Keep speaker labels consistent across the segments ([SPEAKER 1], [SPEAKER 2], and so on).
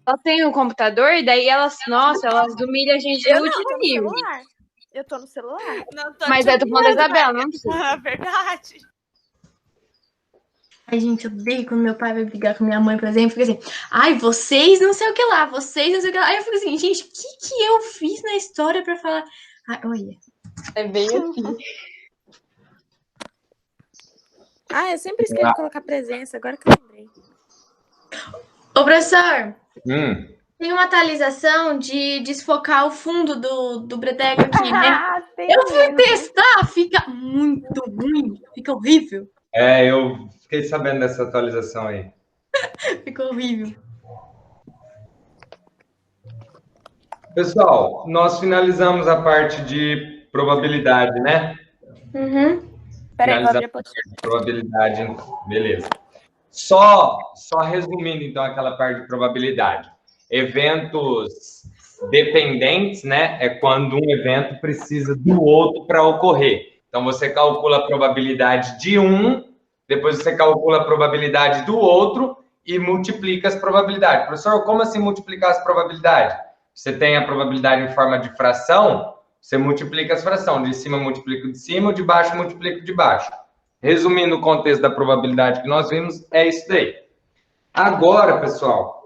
[SPEAKER 1] Elas têm um computador e daí elas, nossa, elas humilham a gente no último nível.
[SPEAKER 2] Eu tô no celular.
[SPEAKER 3] Não tô
[SPEAKER 1] Mas é do ponto da Isabela, não precisa.
[SPEAKER 3] É verdade.
[SPEAKER 4] Ai, gente, eu odeio quando meu pai vai brigar com minha mãe, por exemplo, fica assim, ai, vocês não sei o que lá, vocês não sei o que lá. Aí eu fico assim, gente, o que eu fiz na história pra falar? Ai, olha.
[SPEAKER 1] É bem assim.
[SPEAKER 2] Ah, eu sempre esqueço de colocar presença, agora que eu lembrei.
[SPEAKER 4] Ô, professor,
[SPEAKER 5] Hum.
[SPEAKER 4] tem uma atualização de desfocar o fundo do Breteco aqui, né?
[SPEAKER 2] Ah, sim,
[SPEAKER 4] Eu fui testar, fica muito ruim, fica horrível.
[SPEAKER 5] É, eu fiquei sabendo dessa atualização aí.
[SPEAKER 4] Fica horrível.
[SPEAKER 5] Pessoal, nós finalizamos a parte de probabilidade, né?
[SPEAKER 4] Uhum.
[SPEAKER 2] Peraí, vou
[SPEAKER 5] Finalizamos
[SPEAKER 2] abrir a
[SPEAKER 5] a
[SPEAKER 2] postilha.
[SPEAKER 5] parte de probabilidade, beleza. Só resumindo, então, aquela parte de probabilidade. Eventos dependentes, né? É quando um evento precisa do outro para ocorrer. Então, você calcula a probabilidade de um, depois você calcula a probabilidade do outro e multiplica as probabilidades. Professor, como assim multiplicar as probabilidades? Você tem a probabilidade em forma de fração, você multiplica as frações. De cima multiplica o de cima, o de baixo multiplica o de baixo. Resumindo o contexto da probabilidade que nós vimos, é isso daí. Agora, pessoal,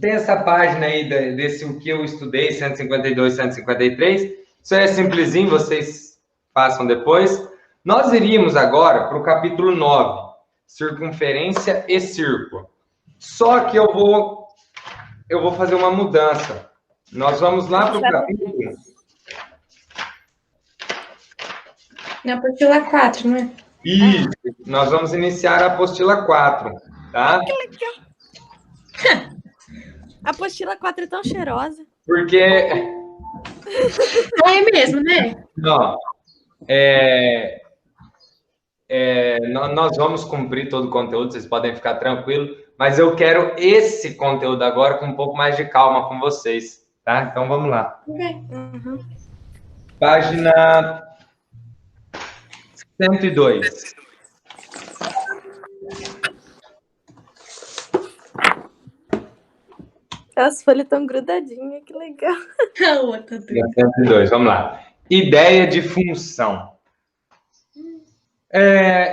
[SPEAKER 5] tem essa página aí desse o que eu estudei, 152, 153. Isso é simplesinho, vocês façam depois. Nós iríamos agora para o capítulo 9, circunferência e círculo. Só que eu vou fazer uma mudança. Nós vamos lá para o capítulo...
[SPEAKER 4] Na apostila 4, não é?
[SPEAKER 5] Isso, nós vamos iniciar a apostila 4, tá?
[SPEAKER 2] Que legal. A apostila 4 é tão cheirosa.
[SPEAKER 5] Porque...
[SPEAKER 4] É mesmo, né?
[SPEAKER 5] Não, nós vamos cumprir todo o conteúdo, vocês podem ficar tranquilos, mas eu quero esse conteúdo agora com um pouco mais de calma com vocês, tá? Então vamos lá.
[SPEAKER 2] Uhum.
[SPEAKER 5] Página 102.
[SPEAKER 2] As folhas estão grudadinhas, que legal.
[SPEAKER 4] A outra.
[SPEAKER 5] 102, vamos lá. Ideia de função.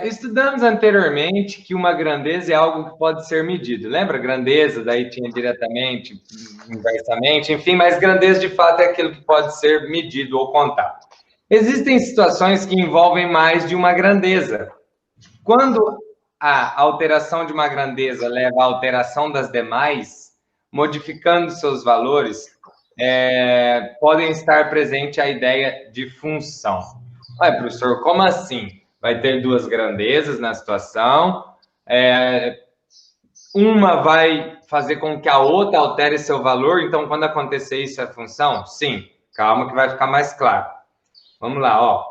[SPEAKER 5] Estudamos anteriormente que uma grandeza é algo que pode ser medido. Lembra? Grandeza, daí tinha diretamente, inversamente, enfim, mas grandeza de fato é aquilo que pode ser medido ou contado. Existem situações que envolvem mais de uma grandeza. Quando a alteração de uma grandeza leva à alteração das demais, modificando seus valores, podem estar presente a ideia de função. Ué, professor, como assim? Vai ter duas grandezas na situação, uma vai fazer com que a outra altere seu valor, então quando acontecer isso é função? Sim, calma que vai ficar mais claro. Vamos lá, ó.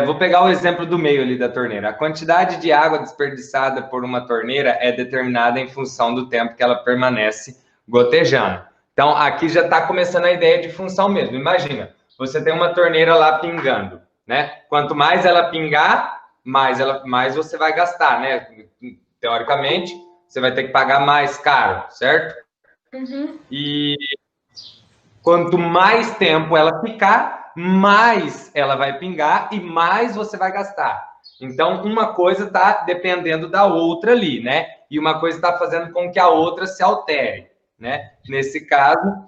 [SPEAKER 5] Vou pegar o exemplo do meio ali da torneira. A quantidade de água desperdiçada por uma torneira é determinada em função do tempo que ela permanece gotejando. Então, aqui já está começando a ideia de função mesmo. Imagina, você tem uma torneira lá pingando, né? Quanto mais ela pingar, mais você vai gastar, né? Teoricamente, você vai ter que pagar mais caro, certo?
[SPEAKER 4] Uhum.
[SPEAKER 5] E quanto mais tempo ela ficar, mais ela vai pingar e mais você vai gastar. Então, uma coisa está dependendo da outra ali, né? E uma coisa está fazendo com que a outra se altere, né? Nesse caso,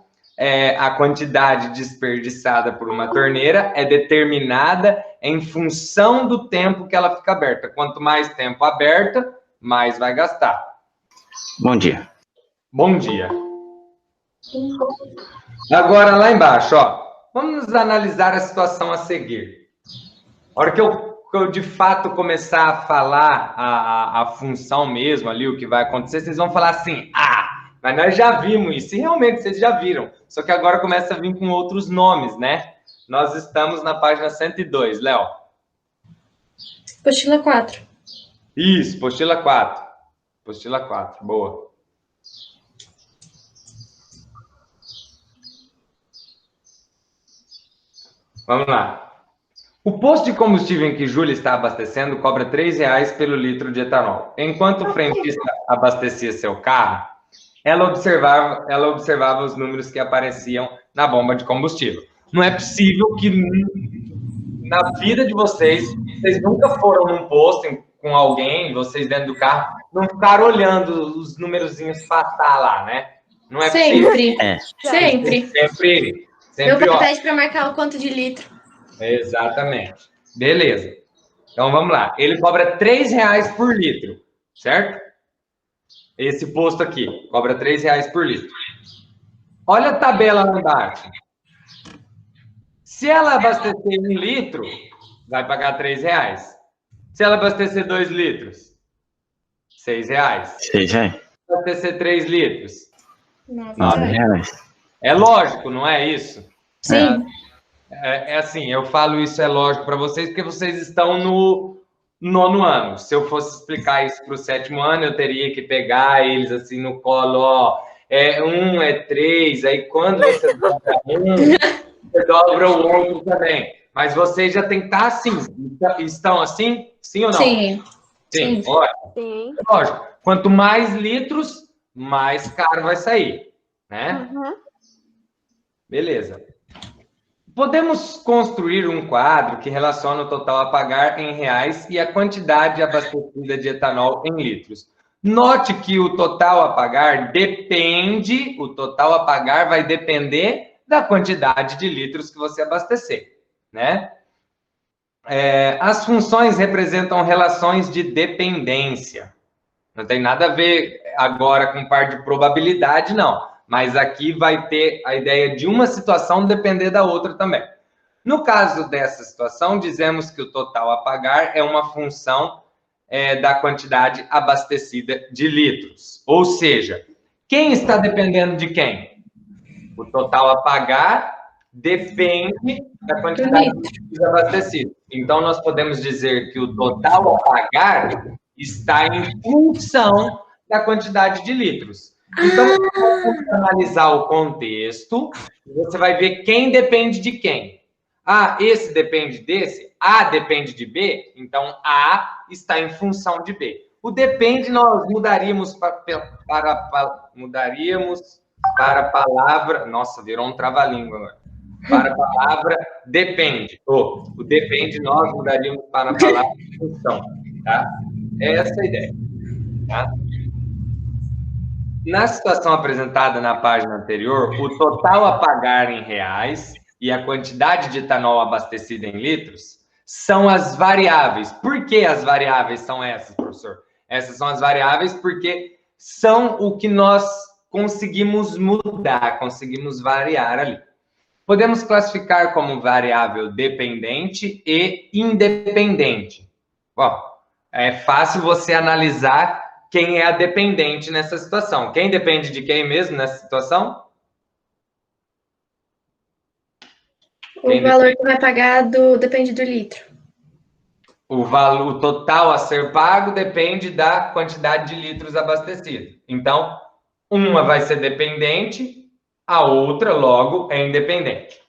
[SPEAKER 5] a quantidade desperdiçada por uma torneira é determinada em função do tempo que ela fica aberta. Quanto mais tempo aberta, mais vai gastar.
[SPEAKER 6] Bom dia.
[SPEAKER 5] Bom dia. Agora, lá embaixo, ó. Vamos analisar a situação a seguir. A hora que eu de fato começar a falar a função mesmo ali, o que vai acontecer, vocês vão falar assim, mas nós já vimos isso, e realmente vocês já viram, só que agora começa a vir com outros nomes, né? Nós estamos na página 102, Léo.
[SPEAKER 4] Apostila 4.
[SPEAKER 5] Isso, apostila 4. Apostila 4, boa. Vamos lá. O posto de combustível em que Júlia está abastecendo cobra R$ 3,00 pelo litro de etanol. Enquanto o frentista abastecia seu carro, ela observava os números que apareciam na bomba de combustível. Não é possível que na vida de vocês nunca foram num posto com alguém, vocês dentro do carro, não ficaram olhando os númerozinhos passar lá, né? Não é possível.
[SPEAKER 4] Sempre.
[SPEAKER 5] Sempre.
[SPEAKER 4] Meu pai
[SPEAKER 5] Ó.
[SPEAKER 4] pede para marcar o quanto de litro.
[SPEAKER 5] Exatamente. Beleza. Então, vamos lá. Ele cobra R$3 por litro, certo? Esse posto aqui cobra R$3 por litro. Olha a tabela lá embaixo. Se ela abastecer 1 litro, vai pagar R$3. Se ela abastecer 2 litros, R$6.
[SPEAKER 6] R$6.
[SPEAKER 5] Se abastecer 3 litros,
[SPEAKER 6] R$9.
[SPEAKER 5] É lógico, não é isso?
[SPEAKER 4] Sim.
[SPEAKER 5] É assim, eu falo isso é lógico para vocês, porque vocês estão no 9º ano. Se eu fosse explicar isso para o 7º ano, eu teria que pegar eles assim no colo, ó, é 1, é 3, aí quando você dobra você dobra o outro também. Mas vocês já têm que estar assim. Estão assim? Sim ou não?
[SPEAKER 4] Sim.
[SPEAKER 5] Sim. Ótimo.
[SPEAKER 2] Sim.
[SPEAKER 5] Lógico. Quanto mais litros, mais caro vai sair, né?
[SPEAKER 2] Uhum.
[SPEAKER 5] Beleza. Podemos construir um quadro que relaciona o total a pagar em reais e a quantidade abastecida de etanol em litros. Note que o total a pagar vai depender da quantidade de litros que você abastecer, né? As funções representam relações de dependência. Não tem nada a ver agora com parte de probabilidade, não. Mas aqui vai ter a ideia de uma situação depender da outra também. No caso dessa situação, dizemos que o total a pagar é uma função da quantidade abastecida de litros. Ou seja, quem está dependendo de quem? O total a pagar depende da quantidade de litros abastecidos. Então, nós podemos dizer que o total a pagar está em função da quantidade de litros. Então, você vai analisar o contexto, você vai ver quem depende de quem. Ah, esse depende desse, A depende de B, então A está em função de B. O depende nós mudaríamos para a palavra... Nossa, virou um trava-língua agora. Para a palavra depende. O depende nós mudaríamos para a palavra função. Tá? É essa a ideia. Tá? Na situação apresentada na página anterior, o total a pagar em reais e a quantidade de etanol abastecida em litros são as variáveis. Por que as variáveis são essas, professor? Essas são as variáveis porque são o que nós conseguimos mudar, conseguimos variar ali. Podemos classificar como variável dependente e independente. Bom, é fácil você analisar quem é a dependente nessa situação. Quem depende de quem mesmo nessa situação?
[SPEAKER 4] O valor que vai pagar depende do litro.
[SPEAKER 5] O total a ser pago depende da quantidade de litros abastecidos. Então, uma vai ser dependente, a outra, logo, é independente.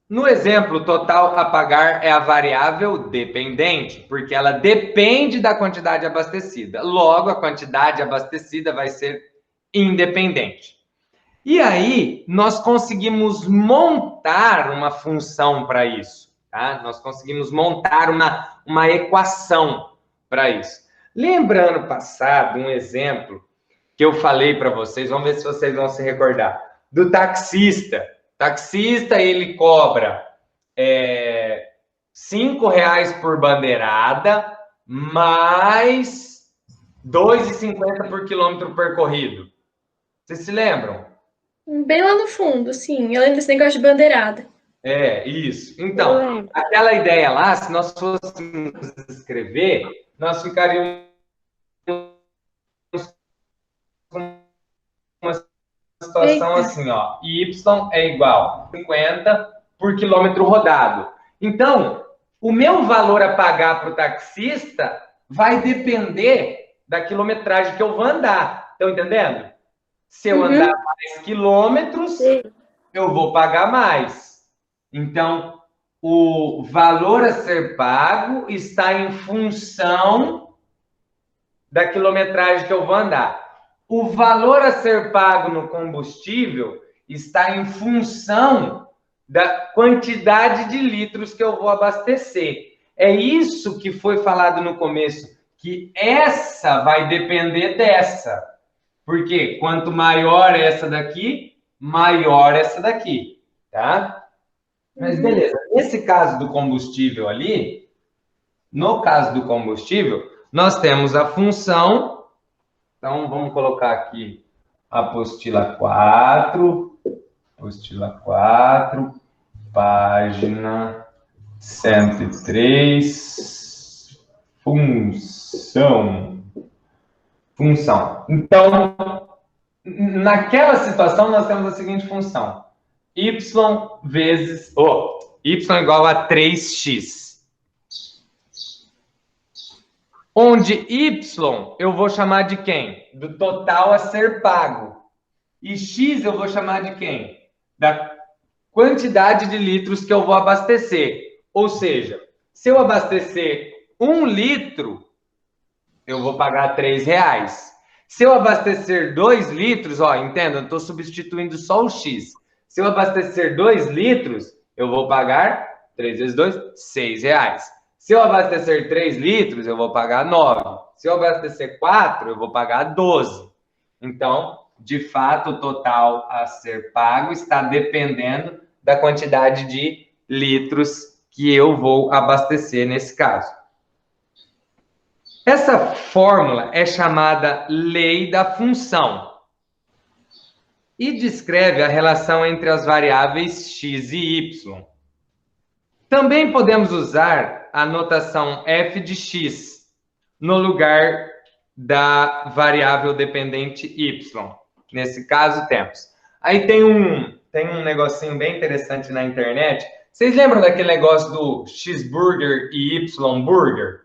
[SPEAKER 5] No exemplo, o total a pagar é a variável dependente, porque ela depende da quantidade abastecida. Logo, a quantidade abastecida vai ser independente. E aí, nós conseguimos montar uma função para isso. Tá? Nós conseguimos montar uma equação para isso. Lembrando passado, um exemplo que eu falei para vocês, vamos ver se vocês vão se recordar, do taxista. Taxista, ele cobra R$5 por bandeirada, mais R$2,50 por quilômetro percorrido. Vocês se lembram?
[SPEAKER 4] Bem lá no fundo, sim. Eu lembro desse negócio de bandeirada.
[SPEAKER 5] Isso. Então, aquela ideia lá, se nós fôssemos escrever, nós ficaríamos com uma situação assim, ó, Y é igual a 50 por quilômetro rodado. Então, o meu valor a pagar para o taxista vai depender da quilometragem que eu vou andar. Estão entendendo? Se eu andar mais quilômetros, eu vou pagar mais. Então, o valor a ser pago está em função da quilometragem que eu vou andar. O valor a ser pago no combustível está em função da quantidade de litros que eu vou abastecer. É isso que foi falado no começo, que essa vai depender dessa. Porque quanto maior essa daqui, maior essa daqui, tá? Mas beleza, nesse caso do combustível ali, no caso do combustível, nós temos a função, então vamos colocar aqui a apostila 4, página 103, função. Então, naquela situação, nós temos a seguinte função. Y vezes... y igual a 3x. Onde y eu vou chamar de quem? Do total a ser pago. E x eu vou chamar de quem? Da quantidade de litros que eu vou abastecer. Ou seja, se eu abastecer 1 litro, eu vou pagar R$3. Se eu abastecer 2 litros, entenda, eu estou substituindo só o x. Se eu abastecer 2 litros, eu vou pagar 3 vezes 2, R$6. Se eu abastecer 3 litros, eu vou pagar 9. Se eu abastecer 4, eu vou pagar 12. Então, de fato, o total a ser pago está dependendo da quantidade de litros que eu vou abastecer nesse caso. Essa fórmula é chamada lei da função e descreve a relação entre as variáveis x e y. Também podemos usar a notação f de x no lugar da variável dependente y. Nesse caso, temos. Aí tem um negocinho bem interessante na internet. Vocês lembram daquele negócio do cheeseburger e y-burger?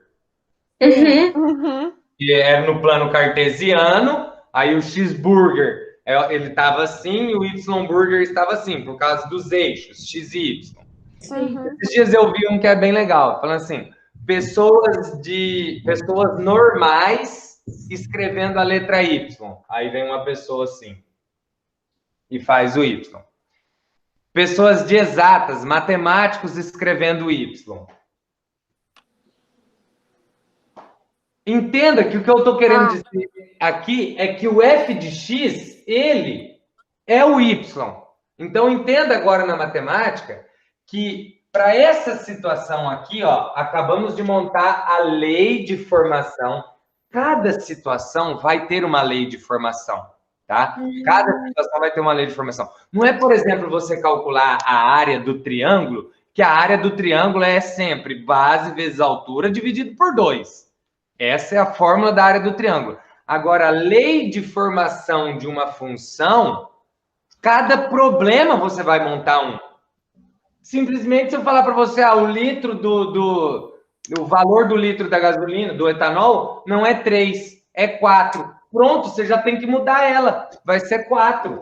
[SPEAKER 5] Que era no plano cartesiano, aí o cheeseburger ele estava assim e o y-burger estava assim, por causa dos eixos, x e y. Esses dias eu vi um que é bem legal, falando assim, pessoas normais escrevendo a letra y. Aí vem uma pessoa assim e faz o y. Pessoas de exatas, matemáticos escrevendo y. Entenda que o que eu estou querendo dizer aqui é que o f de x, ele é o y. Então, entenda agora na matemática que para essa situação aqui, acabamos de montar a lei de formação. Cada situação vai ter uma lei de formação, tá? Cada situação vai ter uma lei de formação. Não é, por exemplo, você calcular a área do triângulo, que a área do triângulo é sempre base vezes altura dividido por 2. Essa é a fórmula da área do triângulo. Agora, a lei de formação de uma função, cada problema você vai montar um. Simplesmente, se eu falar para você, o litro o valor do litro da gasolina, do etanol, não é 3, é 4. Pronto, você já tem que mudar ela. Vai ser 4.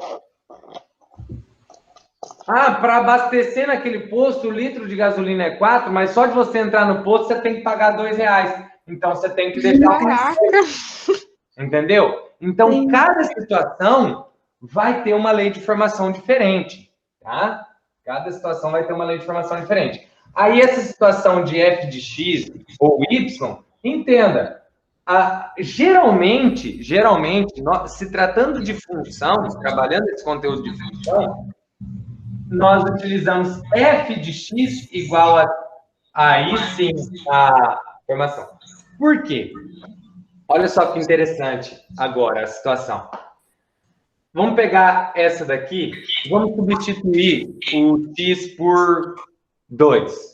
[SPEAKER 5] Para abastecer naquele posto, o litro de gasolina é 4, mas só de você entrar no posto, você tem que pagar R$2. Então, você tem que deixar... Entendeu? Então, cada situação vai ter uma lei de formação diferente, tá? Cada situação vai ter uma lei de formação diferente. Aí, essa situação de f de x ou y, entenda, geralmente, se tratando de função, trabalhando esse conteúdo de função, nós utilizamos f de x igual a, aí sim, a formação. Por quê? Olha só que interessante agora a situação. Vamos pegar essa daqui, vamos substituir o x por 2.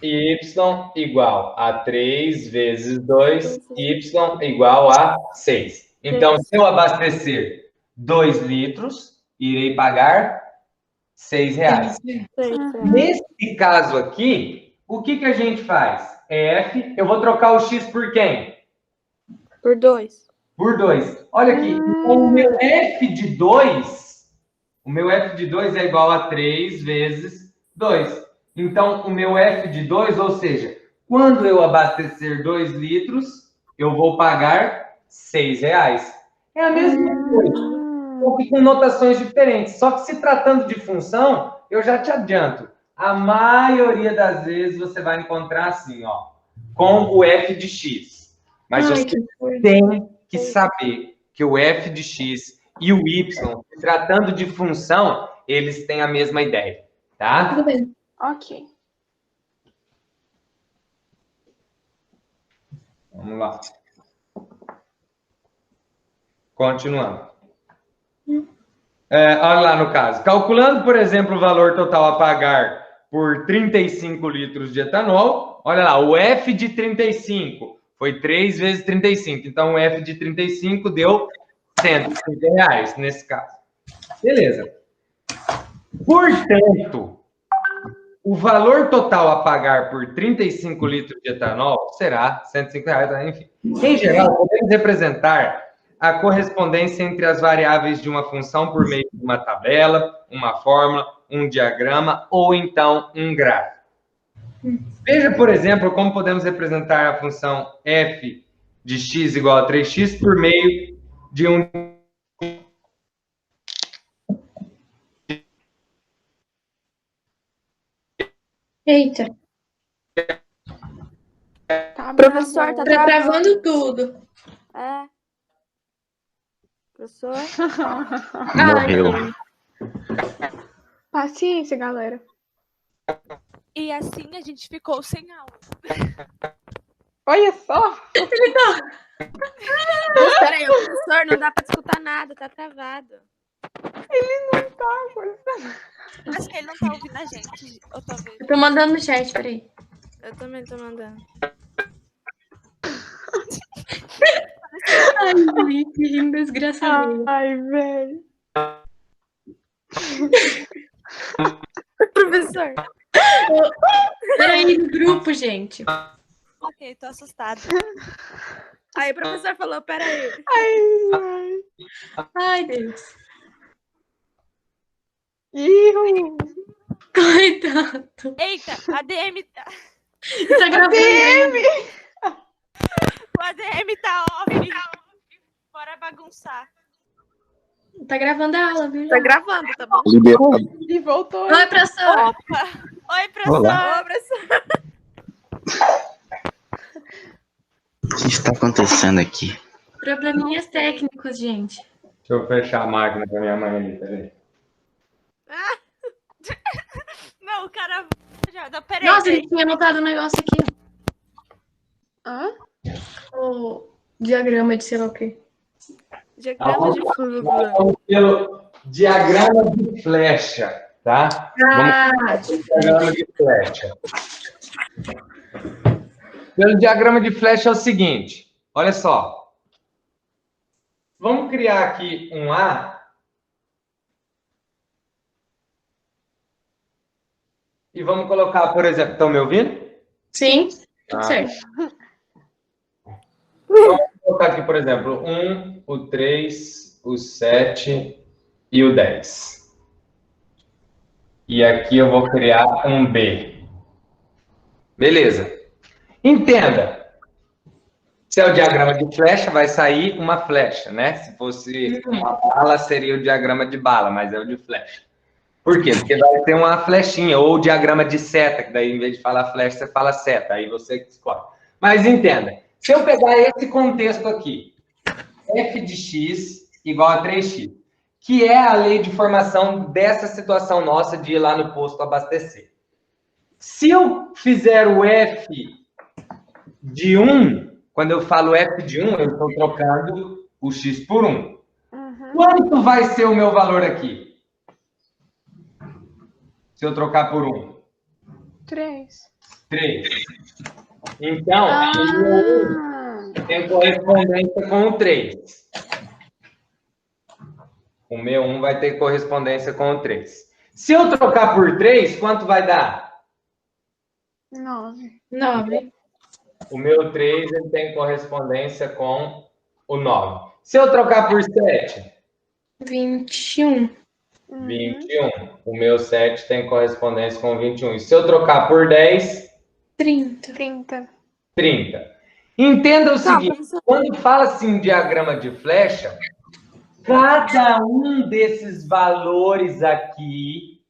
[SPEAKER 5] Y igual a 3 vezes 2, y igual a 6. Então, se eu abastecer 2 litros, irei pagar R$6. Nesse caso aqui, o que a gente faz? F, eu vou trocar o x por quem?
[SPEAKER 2] Por 2.
[SPEAKER 5] Por 2. Olha aqui, o meu f de 2 é igual a 3 vezes 2. Então, o meu f de 2, ou seja, quando eu abastecer 2 litros, eu vou pagar R$6. É a mesma coisa, só que com notações diferentes. Só que se tratando de função, eu já te adianto, a maioria das vezes você vai encontrar assim, ó, com o f de x. Mas
[SPEAKER 4] Ai,
[SPEAKER 5] você
[SPEAKER 4] que coisa.
[SPEAKER 5] tem que saber que o f de x e o y, se tratando de função, eles têm a mesma ideia, tá?
[SPEAKER 4] Tudo bem.
[SPEAKER 3] Ok.
[SPEAKER 5] Vamos lá. Continuando. Olha lá no caso. Calculando, por exemplo, o valor total a pagar por 35 litros de etanol. Olha lá, o F de 35 foi 3 vezes 35. Então, o F de 35 deu R$130 nesse caso. Beleza. Portanto, o valor total a pagar por 35 litros de etanol será R$105, enfim. Em geral, podemos representar a correspondência entre as variáveis de uma função por meio de uma tabela, uma fórmula, um diagrama ou então um gráfico. Veja, por exemplo, como podemos representar a função f de x igual a 3x por meio de um...
[SPEAKER 4] Eita,
[SPEAKER 3] Tá
[SPEAKER 2] Professor,
[SPEAKER 3] bom.
[SPEAKER 2] tá
[SPEAKER 4] tá travando tudo.
[SPEAKER 2] É. Professor?
[SPEAKER 6] Morreu.
[SPEAKER 3] Paciência, galera.
[SPEAKER 2] E assim a gente ficou sem aula.
[SPEAKER 3] Olha só.
[SPEAKER 2] Peraí, professor, não dá pra escutar nada, tá travado. Acho que ele não tá ouvindo a gente. Ou talvez.
[SPEAKER 4] Eu tô mandando no chat, peraí.
[SPEAKER 2] Eu também tô mandando.
[SPEAKER 4] Ai, que lindo, desgraçado.
[SPEAKER 3] Ai, velho.
[SPEAKER 2] Professor.
[SPEAKER 4] Peraí, no grupo, gente.
[SPEAKER 2] Ok, tô assustada. Aí o professor falou, peraí.
[SPEAKER 4] Ai, Deus.
[SPEAKER 3] Iu.
[SPEAKER 4] Coitado.
[SPEAKER 2] Eita, ADM tá...
[SPEAKER 4] Tá gravando.
[SPEAKER 2] O ADM tá off. Bora bagunçar.
[SPEAKER 4] Tá gravando a aula, viu?
[SPEAKER 2] Tá gravando, tá bom?
[SPEAKER 6] Liberado.
[SPEAKER 3] E voltou.
[SPEAKER 4] Oi, professor.
[SPEAKER 2] Opa! Oi, professor!
[SPEAKER 6] Olá.
[SPEAKER 2] Ô, professor!
[SPEAKER 6] O que está acontecendo aqui?
[SPEAKER 4] Probleminhas técnicos, gente.
[SPEAKER 5] Deixa eu fechar a máquina para minha mãe ali, peraí.
[SPEAKER 2] Não, o cara... Não, peraí,
[SPEAKER 4] Nossa,
[SPEAKER 2] peraí.
[SPEAKER 4] ele tinha anotado um negócio aqui.
[SPEAKER 3] Hã?
[SPEAKER 4] O diagrama de sei lá o quê.
[SPEAKER 2] Diagrama de fluxo.
[SPEAKER 5] Vamos pelo diagrama de flecha, tá? Vamos pelo diagrama de flecha. Pelo diagrama de flecha é o seguinte, olha só. Vamos criar aqui um A. E vamos colocar, por exemplo, estão me ouvindo?
[SPEAKER 4] Sim, tudo certo.
[SPEAKER 5] Vamos colocar aqui, por exemplo, 1, o 3, o 7 e o 10. E aqui eu vou criar um B. Beleza. Entenda. Se é o diagrama de flecha, vai sair uma flecha, né? Se fosse uma bala, seria o diagrama de bala, mas é o de flecha. Por quê? Porque vai ter uma flechinha, ou o diagrama de seta, que daí, em vez de falar flecha, você fala seta, aí você escolhe. Mas entenda, se eu pegar esse contexto aqui, f de x igual a 3x, que é a lei de formação dessa situação nossa de ir lá no posto abastecer. Se eu fizer o f de 1, quando eu falo f de 1, eu estou trocando o x por 1. Quanto vai ser o meu valor aqui? Se eu trocar por 1?
[SPEAKER 3] 3.
[SPEAKER 5] 3. Então, o meu 1 tem correspondência com o 3. O meu 1 vai ter correspondência com o 3. Se eu trocar por 3, quanto vai dar?
[SPEAKER 3] 9.
[SPEAKER 4] 9.
[SPEAKER 5] O meu 3 ele tem correspondência com o 9. Se eu trocar por 7?
[SPEAKER 4] 21.
[SPEAKER 5] 21. O meu 7 tem correspondência com 21. E se eu trocar por 10?
[SPEAKER 4] 30.
[SPEAKER 3] 30.
[SPEAKER 5] 30. Entenda o seguinte,
[SPEAKER 2] professor.
[SPEAKER 5] quando fala assim diagrama de flecha, Cada um desses valores aqui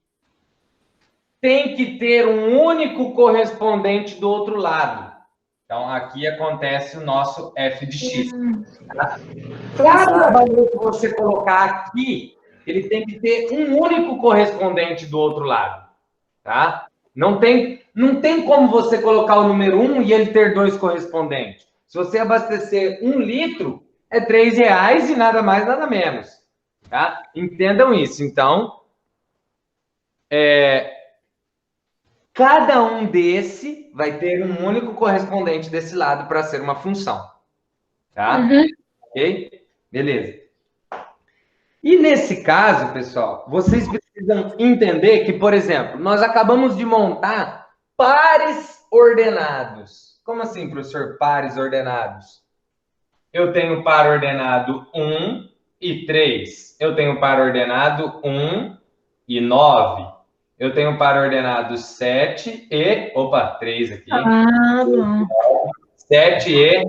[SPEAKER 5] tem que ter um único correspondente do outro lado. Então, aqui acontece o nosso f de x. Tá? Cada valor que você colocar aqui, ele tem que ter um único correspondente do outro lado. Tá? Não tem como você colocar o número 1 e ele ter 2 correspondentes. Se você abastecer 1 litro, é R$3 e nada mais, nada menos. Tá? Entendam isso. Então, cada um desse vai ter um único correspondente desse lado para ser uma função. Tá? Ok? Beleza. E nesse caso, pessoal, vocês precisam entender que, por exemplo, nós acabamos de montar pares ordenados. Como assim, professor, pares ordenados? Eu tenho par ordenado 1 e 3. Eu tenho par ordenado 1 e 9. Eu tenho par ordenado 7 e... Opa, 3 aqui.
[SPEAKER 4] Ah, bom.
[SPEAKER 5] 7 e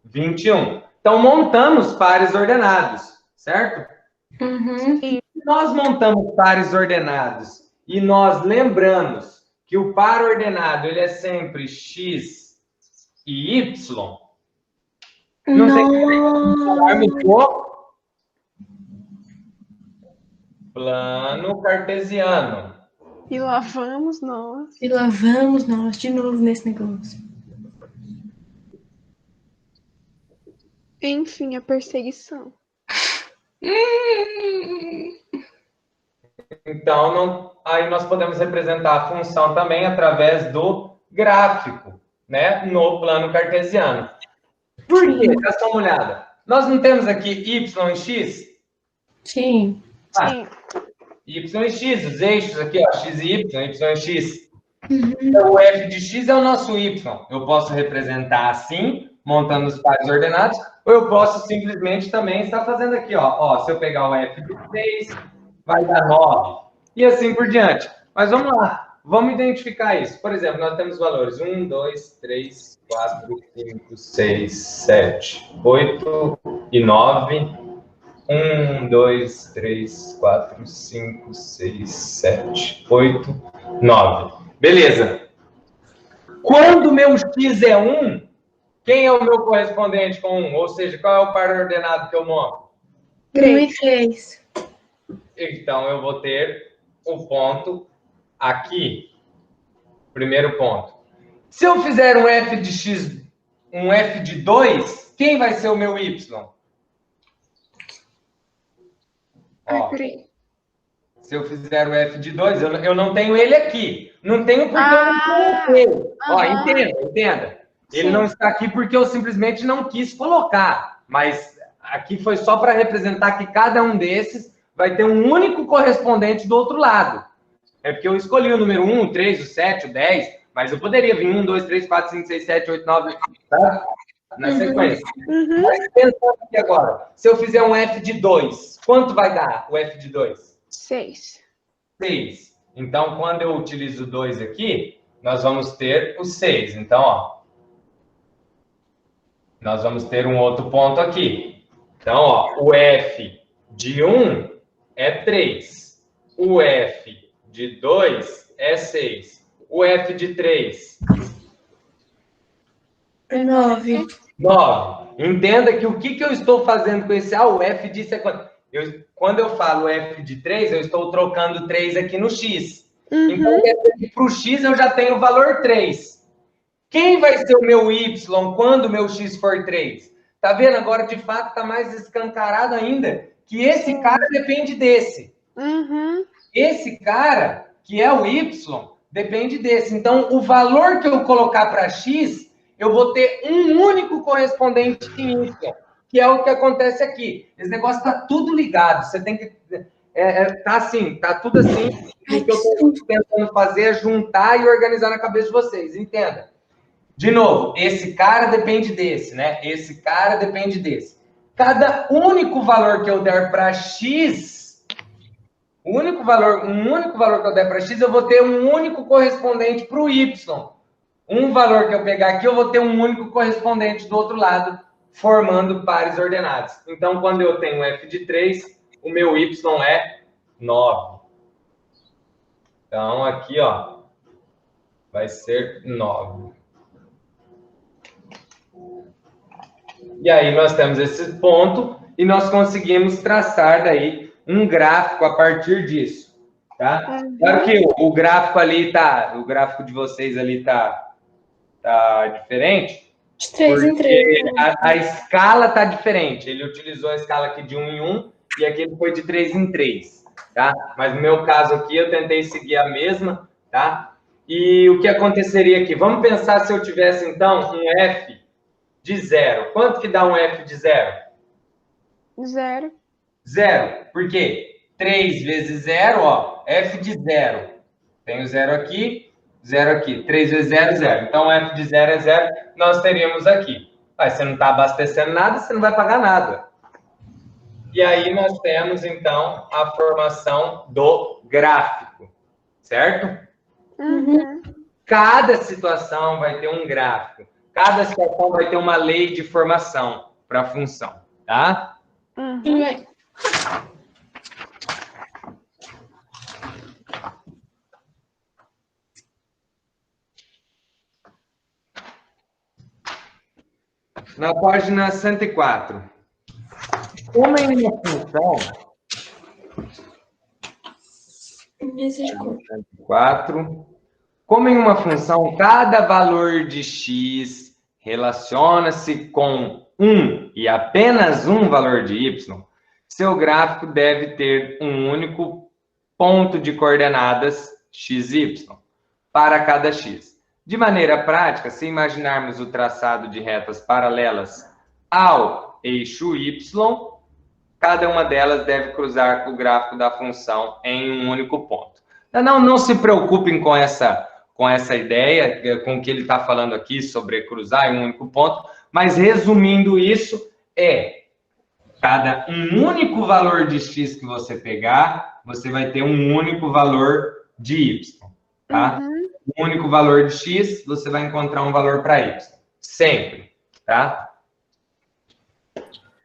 [SPEAKER 5] 21. Então, montamos pares ordenados, certo? Se nós montamos pares ordenados e nós lembramos que o par ordenado ele é sempre x e y, não tem que falar-me do plano cartesiano.
[SPEAKER 3] E lá vamos nós.
[SPEAKER 4] E lá vamos nós de novo nesse negócio.
[SPEAKER 3] Enfim, a perseguição.
[SPEAKER 5] Então, aí nós podemos representar a função também através do gráfico, né? No plano cartesiano. Por quê? Dá só uma olhada. Nós não temos aqui y e x?
[SPEAKER 4] Sim.
[SPEAKER 3] Sim.
[SPEAKER 5] Y e x, os eixos aqui, ó, x e y e x. Então, o f de x é o nosso y. Eu posso representar assim, montando os pares ordenados, ou eu posso simplesmente também estar fazendo aqui, ó. Se eu pegar o f de 3, vai dar 9. E assim por diante. Mas vamos lá. Vamos identificar isso. Por exemplo, nós temos valores 1, 2, 3, 4, 5, 6, 7, 8 e 9. 1, 2, 3, 4, 5, 6, 7, 8, 9. Beleza. Quando o meu x é 1, quem é o meu correspondente com 1? Ou seja, qual é o par ordenado que eu monto?
[SPEAKER 4] 3.
[SPEAKER 5] Então, eu vou ter o ponto aqui. Primeiro ponto. Se eu fizer um f de x, um f de 2, quem vai ser o meu y? Ó, se eu fizer o f de 2, eu não tenho ele aqui. Não tenho porque eu não coloquei. Ó, entenda. Ele não está aqui porque eu simplesmente não quis colocar. Mas aqui foi só para representar que cada um desses vai ter um único correspondente do outro lado. É porque eu escolhi o número 1, o 3, o 7, o 10, mas eu poderia vir 1, 2, 3, 4, 5, 6, 7, 8, 9, tá? Na sequência. Mas pensando aqui agora, se eu fizer um f de 2, quanto vai dar o f de 2?
[SPEAKER 3] 6.
[SPEAKER 5] 6. Então, quando eu utilizo 2 aqui, nós vamos ter o 6. Então, ó, nós vamos ter um outro ponto aqui. Então, ó, o f de 1 é 3. O f de 2 é 6. O f de 3
[SPEAKER 4] é 9.
[SPEAKER 5] 9. Entenda que o que eu estou fazendo com esse... o f disso é quanto? Quando eu falo f de 3, eu estou trocando 3 aqui no x. Então, para o x eu já tenho o valor 3. Quem vai ser o meu y quando o meu x for 3? Tá vendo? Agora, de fato, está mais escancarado ainda que esse cara depende desse. Esse cara, que é o y, depende desse. Então, o valor que eu colocar para x, eu vou ter um único correspondente em y, que é o que acontece aqui. Esse negócio está tudo ligado. Você tem que... tá assim, tá tudo assim. O que eu estou tentando fazer é juntar e organizar na cabeça de vocês. Entenda. De novo, esse cara depende desse, né? Esse cara depende desse. Cada único valor que eu der para x, um único valor que eu der para x, eu vou ter um único correspondente para o y. Um valor que eu pegar aqui, eu vou ter um único correspondente do outro lado formando pares ordenados. Então, quando eu tenho f de 3, o meu y é 9. Então, aqui, ó, vai ser 9. E aí nós temos esse ponto e nós conseguimos traçar daí um gráfico a partir disso, tá? Claro que o gráfico ali tá, o gráfico de vocês ali tá diferente.
[SPEAKER 4] De 3 em 3.
[SPEAKER 5] A escala tá diferente. Ele utilizou a escala aqui de 1 em 1 e aqui ele foi de 3 em 3, tá? Mas no meu caso aqui eu tentei seguir a mesma, tá? E o que aconteceria aqui? Vamos pensar se eu tivesse então um f de 0. Quanto que dá um f de 0?
[SPEAKER 3] 0.
[SPEAKER 5] 0. Por quê? 3 vezes 0, ó, f de 0. Tenho 0 aqui, 0 aqui. 3 vezes 0, 0. Então, f de 0 é 0, nós teríamos aqui. Mas você não está abastecendo nada, você não vai pagar nada. E aí nós temos, então, a formação do gráfico, certo?
[SPEAKER 3] Uhum.
[SPEAKER 5] Cada situação vai ter um gráfico. Cada situação vai ter uma lei de formação para a função, tá?
[SPEAKER 4] Tudo bem.
[SPEAKER 5] Na página 104. Como em uma função... 104. Como em uma função, cada valor de x relaciona-se com um e apenas um valor de y, seu gráfico deve ter um único ponto de coordenadas x e y para cada x. De maneira prática, se imaginarmos o traçado de retas paralelas ao eixo y, cada uma delas deve cruzar o gráfico da função em um único ponto. Não se preocupem com essa ideia, com o que ele está falando aqui sobre cruzar em um único ponto, mas resumindo isso, cada um único valor de x que você pegar, você vai ter um único valor de y, tá? Um único valor de x, você vai encontrar um valor para y. Sempre, tá?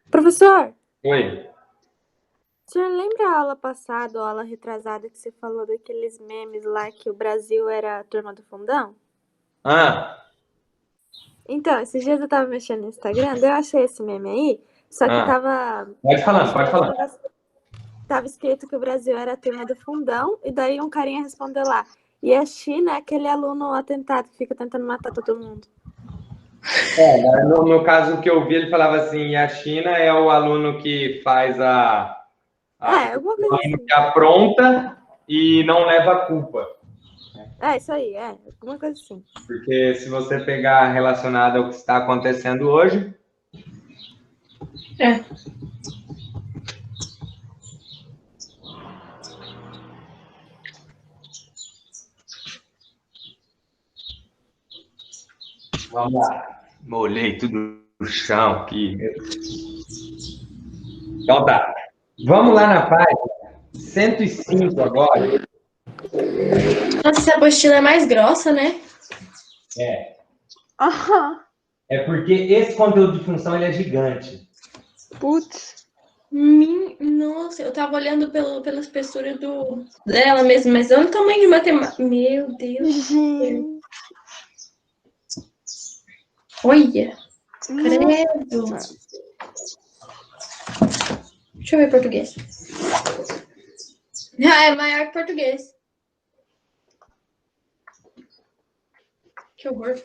[SPEAKER 2] Professor,
[SPEAKER 5] Oi.
[SPEAKER 2] o senhor lembra a aula passada ou a aula retrasada que você falou daqueles memes lá que o Brasil era a turma do fundão? Então, esses dias eu tava mexendo no Instagram, daí eu achei esse meme aí, só que tava...
[SPEAKER 5] Pode falar.
[SPEAKER 2] Tava escrito que o Brasil era a turma do fundão, e daí um carinha respondeu lá, e a China é aquele aluno atentado que fica tentando matar todo mundo.
[SPEAKER 5] No caso que eu vi, ele falava assim, e a China é o aluno que faz
[SPEAKER 2] alguma coisa assim.
[SPEAKER 5] Que apronta e não leva a culpa.
[SPEAKER 2] Isso aí, alguma coisa assim.
[SPEAKER 5] Porque se você pegar relacionado ao que está acontecendo hoje... Vamos lá. Molhei tudo no chão aqui. Então tá. Vamos lá na página 105 agora.
[SPEAKER 4] Nossa, essa apostila é mais grossa, né?
[SPEAKER 5] É porque esse conteúdo de função ele é gigante.
[SPEAKER 3] Putz.
[SPEAKER 4] Nossa, eu tava olhando pela espessura dela mesmo, mas olha o tamanho de matemática. Meu Deus. Olha. Credo. Deixa eu ver português. É maior que português. Que horror.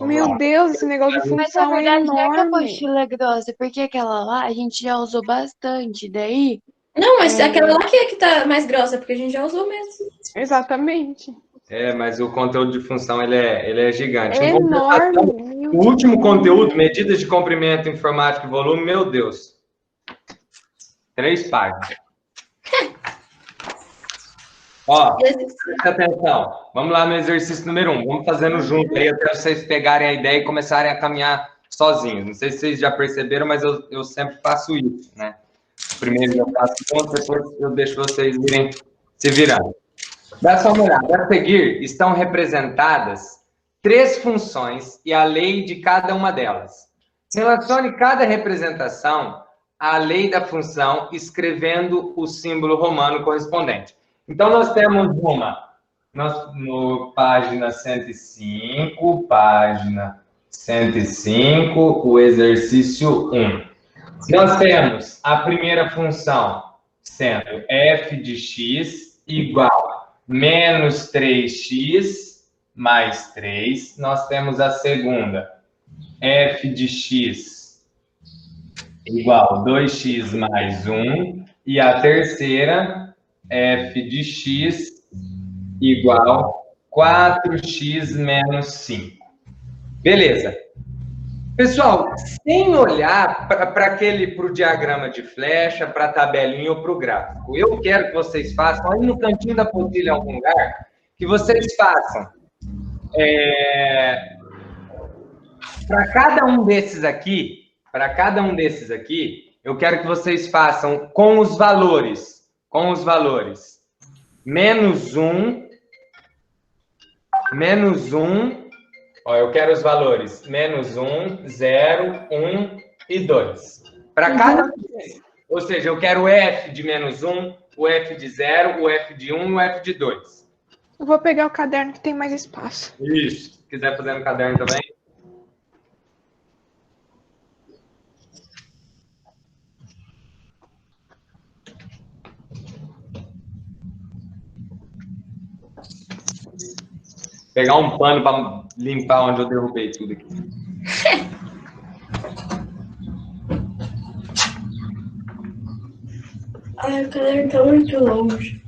[SPEAKER 3] Meu Deus, esse negócio de
[SPEAKER 1] Mas na
[SPEAKER 3] função é
[SPEAKER 1] verdade não é que a
[SPEAKER 3] enorme.
[SPEAKER 1] apostila é grossa, porque aquela lá a gente já usou bastante. Daí,
[SPEAKER 4] Não, mas aquela lá que é que tá mais grossa, porque a gente já usou mesmo.
[SPEAKER 3] Exatamente.
[SPEAKER 5] Mas o conteúdo de função ele é gigante.
[SPEAKER 3] É
[SPEAKER 5] Em compensação,
[SPEAKER 3] enorme.
[SPEAKER 5] o último conteúdo, medidas de comprimento, informática e volume, meu Deus. 3 páginas. Ó, presta atenção. Vamos lá no exercício número 1. Vamos fazendo junto aí até vocês pegarem a ideia e começarem a caminhar sozinhos. Não sei se vocês já perceberam, mas eu sempre faço isso, né? Primeiro eu faço junto, depois eu deixo vocês irem se virando. Dá só uma olhada. A seguir, estão representadas três funções e a lei de cada uma delas. Relacione cada representação à lei da função, escrevendo o símbolo romano correspondente. Então, nós temos no página 105, o exercício 1. Nós temos a primeira função sendo f de x igual menos 3x mais 3. Nós temos a segunda, f de x igual 2x mais 1. E a terceira, f de x igual 4x menos 5. Beleza. Pessoal, sem olhar para o diagrama de flecha, para a tabelinha ou para o gráfico, eu quero que vocês façam, aí no cantinho da apostila, em algum lugar, que vocês façam para cada um desses aqui, eu quero que vocês façam com os valores. Menos 1, ó, eu quero os valores menos 1, 0, 1 e 2. Para cada um desses. Ou seja, eu quero o f de menos 1, o f de 0, o f de 1 e o f de 2.
[SPEAKER 3] Eu vou pegar o caderno que tem mais espaço.
[SPEAKER 5] Isso. Se quiser fazer no caderno também. Pegar um pano para limpar onde eu derrubei tudo aqui.
[SPEAKER 4] Ai, o caderno tá muito longe.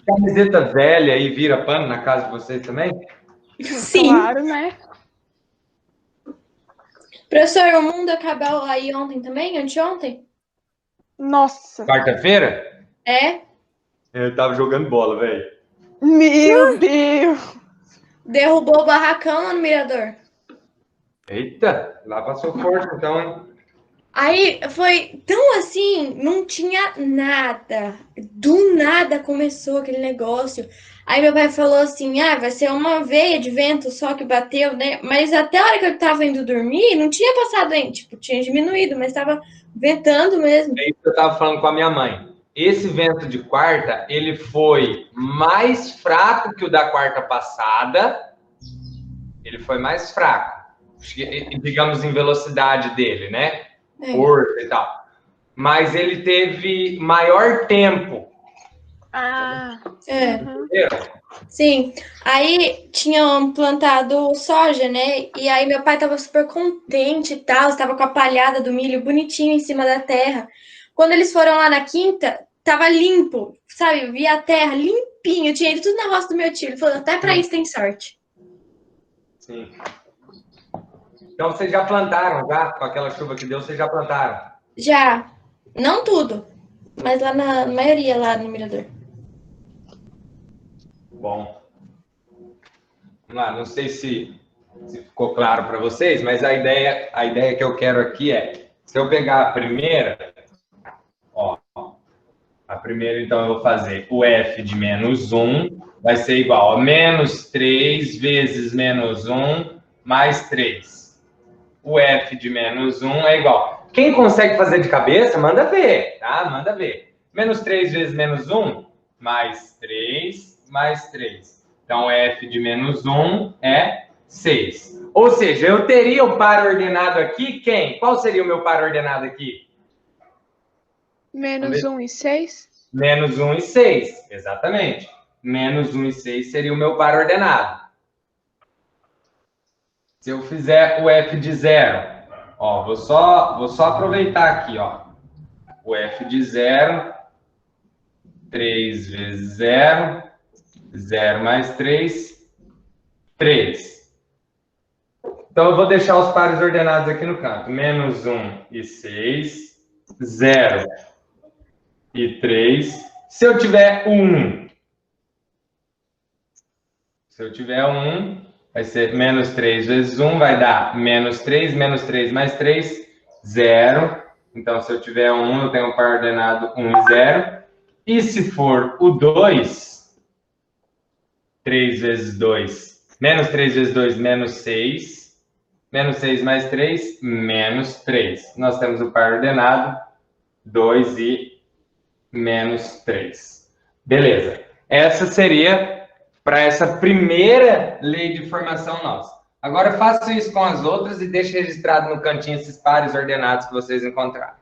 [SPEAKER 5] Camiseta velha e vira pano na casa de vocês também?
[SPEAKER 4] Sim.
[SPEAKER 3] Claro, né?
[SPEAKER 4] Professor, o mundo acabou aí ontem também? Anteontem?
[SPEAKER 3] Nossa.
[SPEAKER 5] Quarta-feira?
[SPEAKER 4] É?
[SPEAKER 5] Eu tava jogando bola, velho.
[SPEAKER 3] Meu Deus.
[SPEAKER 4] Derrubou o barracão lá no Mirador.
[SPEAKER 5] Eita, lá passou forte, então, hein?
[SPEAKER 4] Aí foi tão assim, não tinha nada. Do nada começou aquele negócio. Aí meu pai falou assim, vai ser uma veia de vento só que bateu, né? Mas até a hora que eu tava indo dormir, não tinha passado ainda. Tipo, tinha diminuído, mas tava ventando mesmo.
[SPEAKER 5] É isso que eu tava falando com a minha mãe. Esse vento de quarta, ele foi mais fraco que o da quarta passada. Ele foi mais fraco. Digamos, em velocidade dele, né? Força e tal. Mas ele teve maior tempo.
[SPEAKER 3] Ah.
[SPEAKER 4] É.
[SPEAKER 5] Entenderam?
[SPEAKER 4] Sim. Aí tinham plantado soja, né? E aí meu pai tava super contente e tal. Estava com a palhada do milho bonitinho em cima da terra. Quando eles foram lá na quinta, tava limpo, sabe? Eu vi a terra limpinho. Tinha ido tudo na roça do meu tio. Ele falou, até pra isso tem sorte.
[SPEAKER 5] Sim. Então, vocês já plantaram, já? Com aquela chuva que deu, vocês já plantaram?
[SPEAKER 4] Já. Não tudo. Mas lá na maioria, lá no Mirador.
[SPEAKER 5] Bom. Vamos lá, não sei se ficou claro para vocês, mas a ideia que eu quero aqui é, se eu pegar a primeira, ó, a primeira, então, eu vou fazer o f de menos 1, vai ser igual a menos 3 vezes menos 1 mais 3. O f de menos 1 é igual. Quem consegue fazer de cabeça, manda ver, tá? Manda ver. Menos 3 vezes menos 1, mais 3, mais 3. Então, f de menos 1 é 6. Ou seja, eu teria o par ordenado aqui, quem? Qual seria o meu par ordenado aqui?
[SPEAKER 3] Menos 1 e 6?
[SPEAKER 5] Menos 1 e 6, exatamente. Menos 1 e 6 seria o meu par ordenado. Se eu fizer o f de 0, ó, vou só aproveitar aqui, ó. O f de 0, 3 vezes 0, 0 mais 3, 3. Então, eu vou deixar os pares ordenados aqui no canto. Menos 1 e 6, 0 e 3. Se eu tiver 1, vai ser menos 3 vezes 1, vai dar menos 3 mais 3, 0. Então, se eu tiver 1, eu tenho o par ordenado 1 e 0. E se for o 2, 3 vezes 2, menos 3 vezes 2, menos 6. Menos 6 mais 3, menos 3. Nós temos o par ordenado 2 e menos 3. Beleza. Essa seria para essa primeira lei de formação nossa. Agora faça isso com as outras e deixe registrado no cantinho esses pares ordenados que vocês encontraram.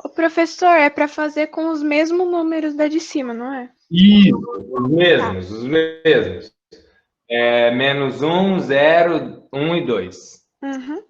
[SPEAKER 3] O professor, é para fazer com os mesmos números da de cima, não é?
[SPEAKER 5] Isso, os mesmos, os mesmos. Menos 1, 0, 1 e 2.
[SPEAKER 3] Uhum.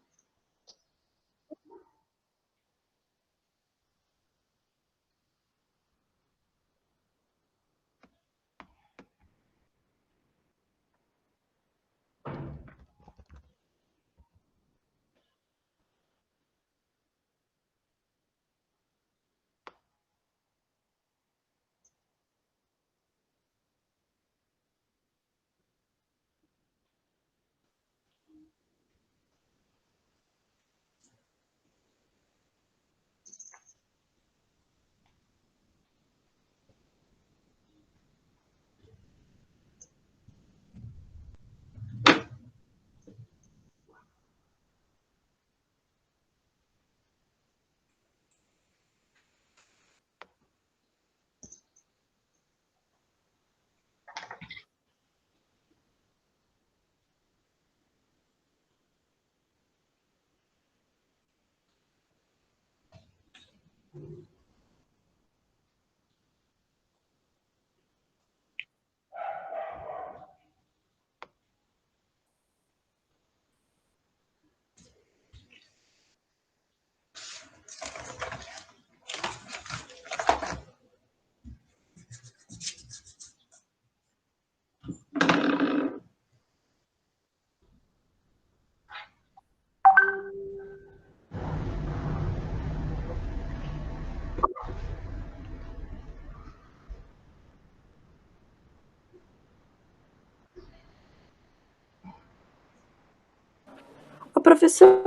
[SPEAKER 2] Ô, professor,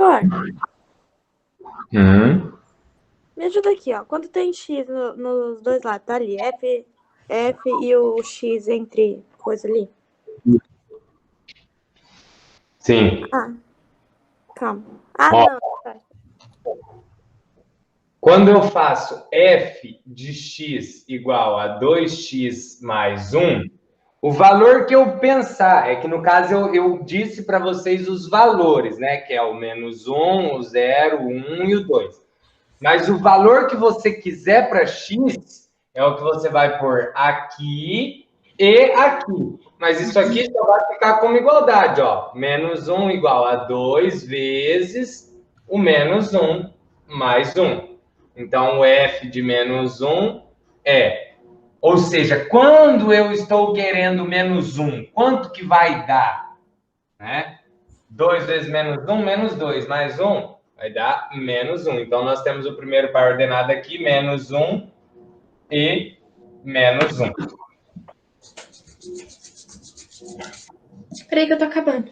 [SPEAKER 2] me ajuda aqui, ó. Quando tem X nos dois lados, tá ali, F e o X entre coisa ali.
[SPEAKER 5] Sim.
[SPEAKER 2] Ah, calma. Ah,
[SPEAKER 5] Ó.
[SPEAKER 2] não. Tá.
[SPEAKER 5] Quando eu faço f de x igual a 2x mais 1, o valor que eu pensar, é que no caso eu disse para vocês os valores, né? Que é o menos 1, o 0, o 1 e o 2. Mas o valor que você quiser para x é o que você vai pôr aqui e aqui. Mas isso aqui só vai ficar como igualdade, ó. Menos 1 igual a 2 vezes o menos 1 mais 1. Então, o f de menos 1 é... Ou seja, quando eu estou querendo menos 1, quanto que vai dar? Né? 2 vezes menos 1, menos 2, mais 1, vai dar menos 1. Então, nós temos o primeiro par ordenado aqui, menos 1 e menos 1.
[SPEAKER 4] Peraí que eu tô acabando.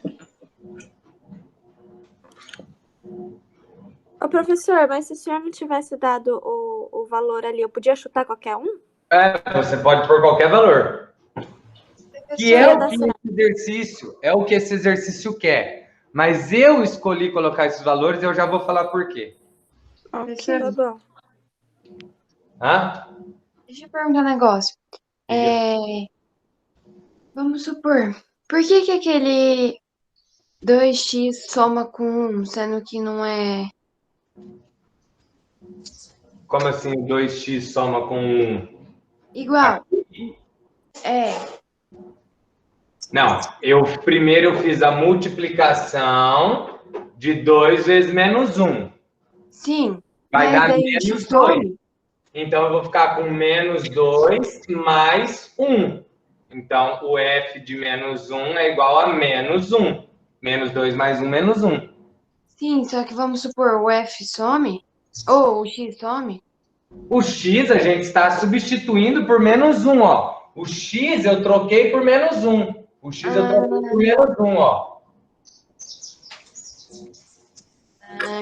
[SPEAKER 2] Ô, professor, mas se o senhor não tivesse dado o valor ali, eu podia chutar qualquer um?
[SPEAKER 5] Você pode pôr qualquer valor. Que é
[SPEAKER 2] Ia
[SPEAKER 5] o
[SPEAKER 2] dar
[SPEAKER 5] que
[SPEAKER 2] certo.
[SPEAKER 5] esse exercício, é o que esse exercício quer. Mas eu escolhi colocar esses valores e eu já vou falar por quê.
[SPEAKER 3] Ok.
[SPEAKER 2] Tá bom.
[SPEAKER 5] Hã?
[SPEAKER 1] Deixa eu perguntar um negócio. Vamos supor, por que aquele 2x soma com 1, sendo que não é...
[SPEAKER 5] Como assim 2x soma com 1?
[SPEAKER 1] Igual.
[SPEAKER 5] Não, primeiro eu fiz a multiplicação de 2 vezes menos 1.
[SPEAKER 1] Sim,
[SPEAKER 5] Vai
[SPEAKER 1] mas
[SPEAKER 5] dar
[SPEAKER 1] daí o
[SPEAKER 5] menos
[SPEAKER 1] x
[SPEAKER 5] 2.
[SPEAKER 1] some.
[SPEAKER 5] Então eu vou ficar com menos 2 mais 1. Então o f de menos 1 é igual a menos 1. Menos 2 mais 1, menos 1.
[SPEAKER 1] Sim, só que vamos supor, o f some, ou o x some.
[SPEAKER 5] O x a gente está substituindo por menos 1, ó. O x eu troquei por menos 1. O x eu troquei por menos 1, ó.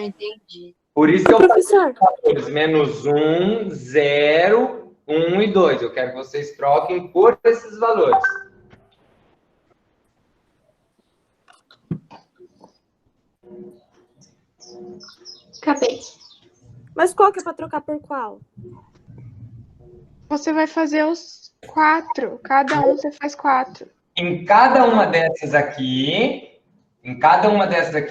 [SPEAKER 1] Entendi.
[SPEAKER 5] Por isso que eu
[SPEAKER 2] Professor,
[SPEAKER 5] falei menos 1, 0, 1 e 2. Eu quero que vocês troquem por esses valores.
[SPEAKER 4] Acabei.
[SPEAKER 2] mas qual que é pra trocar por qual?
[SPEAKER 3] Você vai fazer os 4. Cada um você faz 4.
[SPEAKER 5] Em cada uma dessas aqui,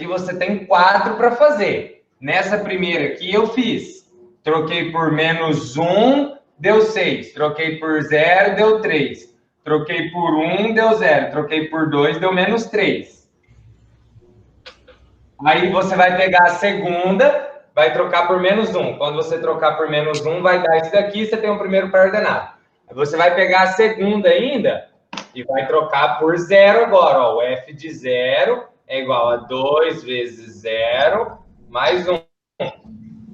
[SPEAKER 5] você tem 4 para fazer. Nessa primeira aqui eu fiz. Troquei por menos 1, deu 6. Troquei por 0, deu 3. Troquei por 1, deu 0. Troquei por 2, deu menos 3. Aí você vai pegar a segunda, vai trocar por menos 1. Quando você trocar por menos 1, vai dar isso daqui, você tem o primeiro par ordenado. Aí você vai pegar a segunda ainda e vai trocar por 0 agora. Ó. O f de 0 é igual a 2 vezes 0 mais 1.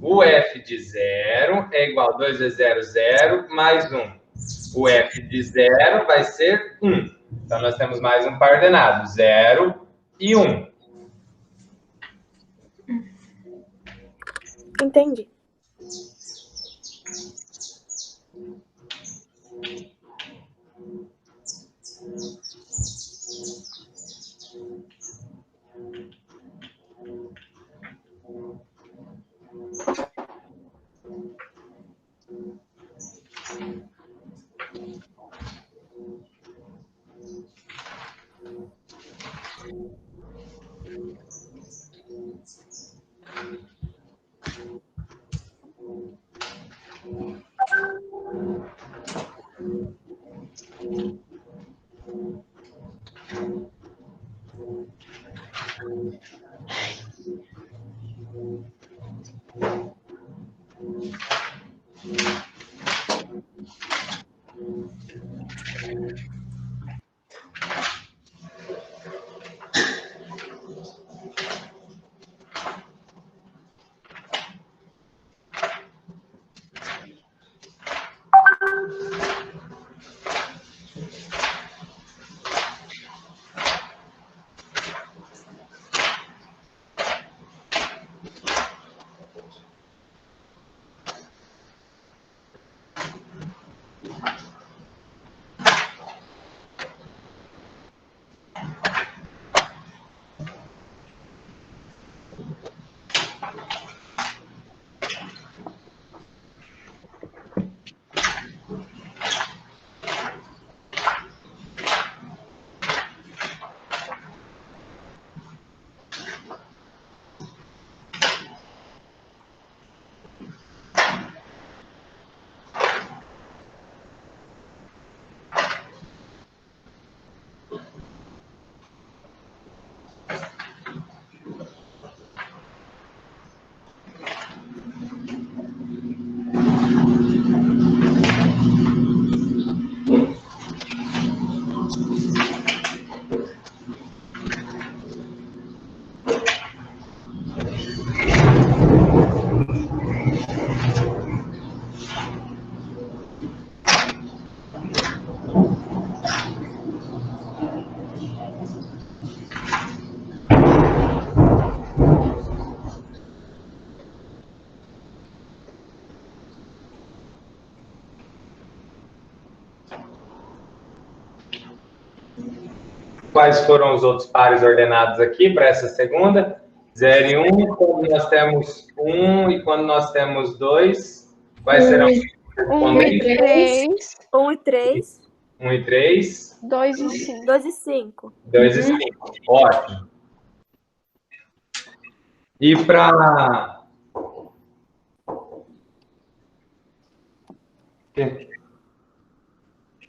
[SPEAKER 5] O f de 0 é igual a 2 vezes 0, 0, mais 1. O f de 0 vai ser 1. Então, nós temos mais um par ordenado, 0 e 1.
[SPEAKER 2] Entendi.
[SPEAKER 5] quais foram os outros pares ordenados aqui para essa segunda. 0 e 1, quando nós temos 1 e quando nós temos 2, quais serão os
[SPEAKER 3] 1 e 3,
[SPEAKER 2] 1 e 3,
[SPEAKER 5] 1 e 3,
[SPEAKER 3] 2 e 5.
[SPEAKER 2] 2 e 5.
[SPEAKER 5] 2 e 5. Ótimo. E para...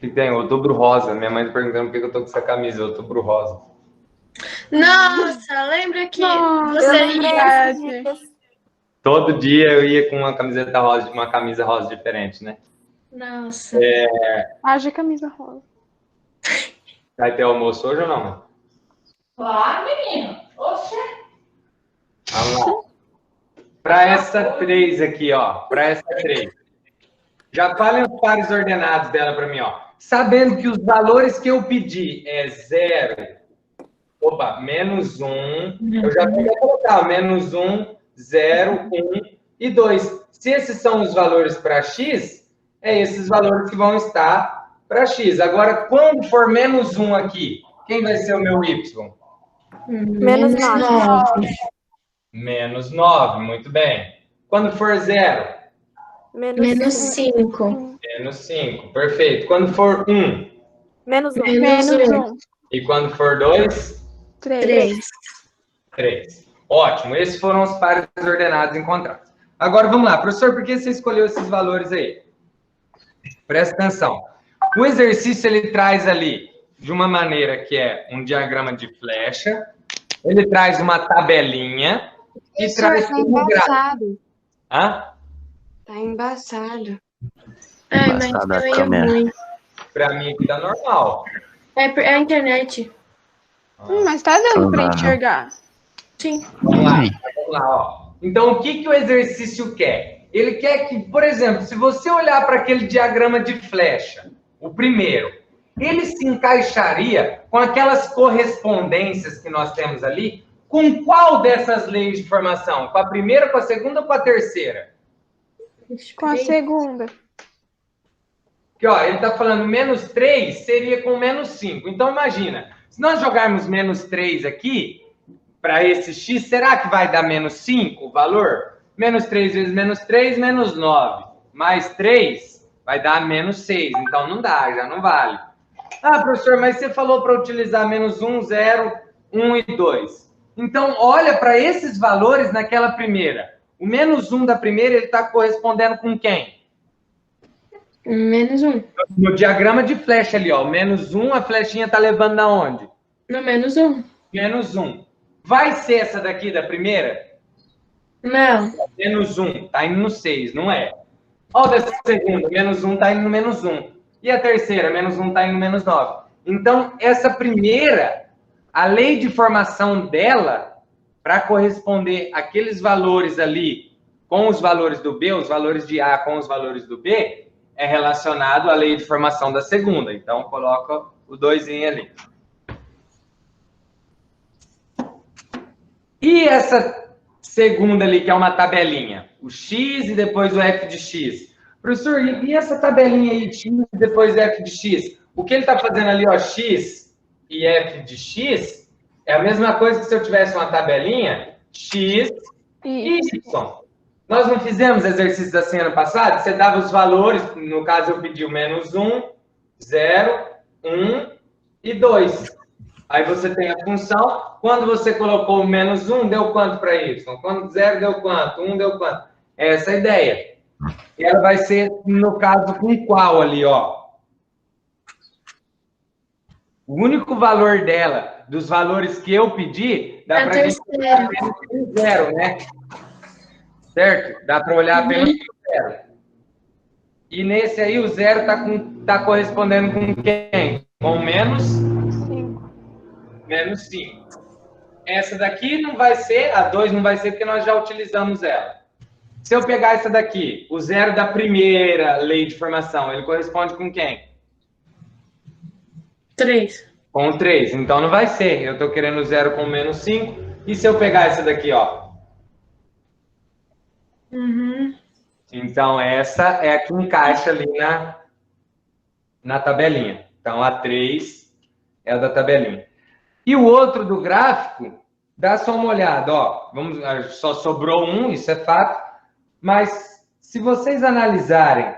[SPEAKER 5] que tem? Outubro rosa. Minha mãe tá perguntando por que eu tô com essa camisa, outubro rosa.
[SPEAKER 4] Nossa, lembra que
[SPEAKER 3] Nossa,
[SPEAKER 4] você
[SPEAKER 3] eu
[SPEAKER 4] ia...
[SPEAKER 3] lembrei.
[SPEAKER 5] Todo dia eu ia com uma camiseta rosa, uma camisa rosa diferente, né?
[SPEAKER 4] Nossa.
[SPEAKER 3] Haja camisa rosa.
[SPEAKER 5] Vai ter almoço hoje ou não?
[SPEAKER 4] Claro, menino. Oxe.
[SPEAKER 5] Vamos lá. Para essa 3 aqui, ó. Para essa 3. Já falem os pares ordenados dela para mim, ó. Sabendo que os valores que eu pedi é 0, opa, menos 1, eu já vou colocar menos 1, 0, 1 e 2. Se esses são os valores para x, é esses valores que vão estar para x. Agora, quando for menos 1 aqui, quem vai ser o meu y?
[SPEAKER 2] Menos 9.
[SPEAKER 5] Menos 9, muito bem. Quando for 0?
[SPEAKER 4] Menos 5.
[SPEAKER 5] Menos 5, perfeito. Quando for 1?
[SPEAKER 2] Menos 1.
[SPEAKER 3] Menos 1.
[SPEAKER 5] E quando for 2?
[SPEAKER 3] 3.
[SPEAKER 5] 3. Ótimo, esses foram os pares ordenados encontrados. Agora, vamos lá. Professor, por que você escolheu esses valores aí? Presta atenção. O exercício, ele traz ali, de uma maneira que é um diagrama de flecha, ele traz uma tabelinha e
[SPEAKER 1] Professor,
[SPEAKER 5] traz
[SPEAKER 1] tá
[SPEAKER 5] um gráfico.
[SPEAKER 1] embaçado.
[SPEAKER 5] Hã?
[SPEAKER 1] Tá embaçado.
[SPEAKER 4] Ai, mas
[SPEAKER 6] Embaçada a
[SPEAKER 4] também é
[SPEAKER 6] câmera.
[SPEAKER 4] ruim.
[SPEAKER 5] Pra mim aqui tá normal.
[SPEAKER 4] É a internet.
[SPEAKER 3] Mas tá dando pra
[SPEAKER 6] Não.
[SPEAKER 3] enxergar.
[SPEAKER 4] Sim.
[SPEAKER 5] Vamos lá, ó. Então, o que o exercício quer? Ele quer que, por exemplo, se você olhar para aquele diagrama de flecha, o primeiro, ele se encaixaria com aquelas correspondências que nós temos ali, com qual dessas leis de formação? Com a primeira, com a segunda ou com a terceira?
[SPEAKER 3] Com a segunda.
[SPEAKER 5] Porque, ó, ele está falando menos 3 seria com menos 5. Então, imagina, se nós jogarmos menos 3 aqui, para esse x, será que vai dar menos 5 o valor? Menos 3 vezes menos 3, menos 9. Mais 3 vai dar menos 6. Então, não dá, já não vale. Ah, professor, mas você falou para utilizar menos 1, 0, 1 e 2. Então, olha para esses valores naquela primeira. O menos 1 da primeira, ele está correspondendo com quem?
[SPEAKER 4] Menos 1.
[SPEAKER 5] No diagrama de flecha ali, ó. Menos 1, a flechinha está levando na onde?
[SPEAKER 4] No menos 1.
[SPEAKER 5] Menos 1. Vai ser essa daqui da primeira?
[SPEAKER 4] Não.
[SPEAKER 5] Menos 1, está indo no 6, não é? Olha dessa segunda, menos 1 está indo no menos 1. E a terceira, menos 1 está indo no menos 9. Então, essa primeira, a lei de formação dela, para corresponder aqueles valores ali com os valores do B, os valores de A com os valores do B, é relacionado à lei de formação da segunda. Então, coloca o 2 ali. E essa segunda ali, que é uma tabelinha? O x e depois o f de x. Professor, e essa tabelinha aí, x e depois f de x? O que ele está fazendo ali, ó, x e f de x, é a mesma coisa que se eu tivesse uma tabelinha, x e y. Nós não fizemos exercícios assim ano passado? Você dava os valores, no caso eu pedi o menos 1, 0, 1 e 2. Aí você tem a função, quando você colocou o menos 1, deu quanto para y? Quando 0, deu quanto? 1 deu quanto? Essa é a ideia. E ela vai ser, no caso, com qual ali, ó? O único valor dela, dos valores que eu pedi, dá para a gente olhar apenas com 0, né? Certo? Dá para olhar apenas com 0. E nesse aí, o 0 tá correspondendo com quem? Com menos 5. Menos 5. Essa daqui não vai ser, a 2 não vai ser, porque nós já utilizamos ela. Se eu pegar essa daqui, o 0 da primeira lei de formação, ele corresponde com quem?
[SPEAKER 4] 3.
[SPEAKER 5] Com 3. Então não vai ser. Eu estou querendo 0 com menos 5. E se eu pegar essa daqui, ó? Então essa é a que encaixa ali na tabelinha. Então a 3 é a da tabelinha. E o outro do gráfico, dá só uma olhada, ó. Só sobrou um, isso é fato. Mas se vocês analisarem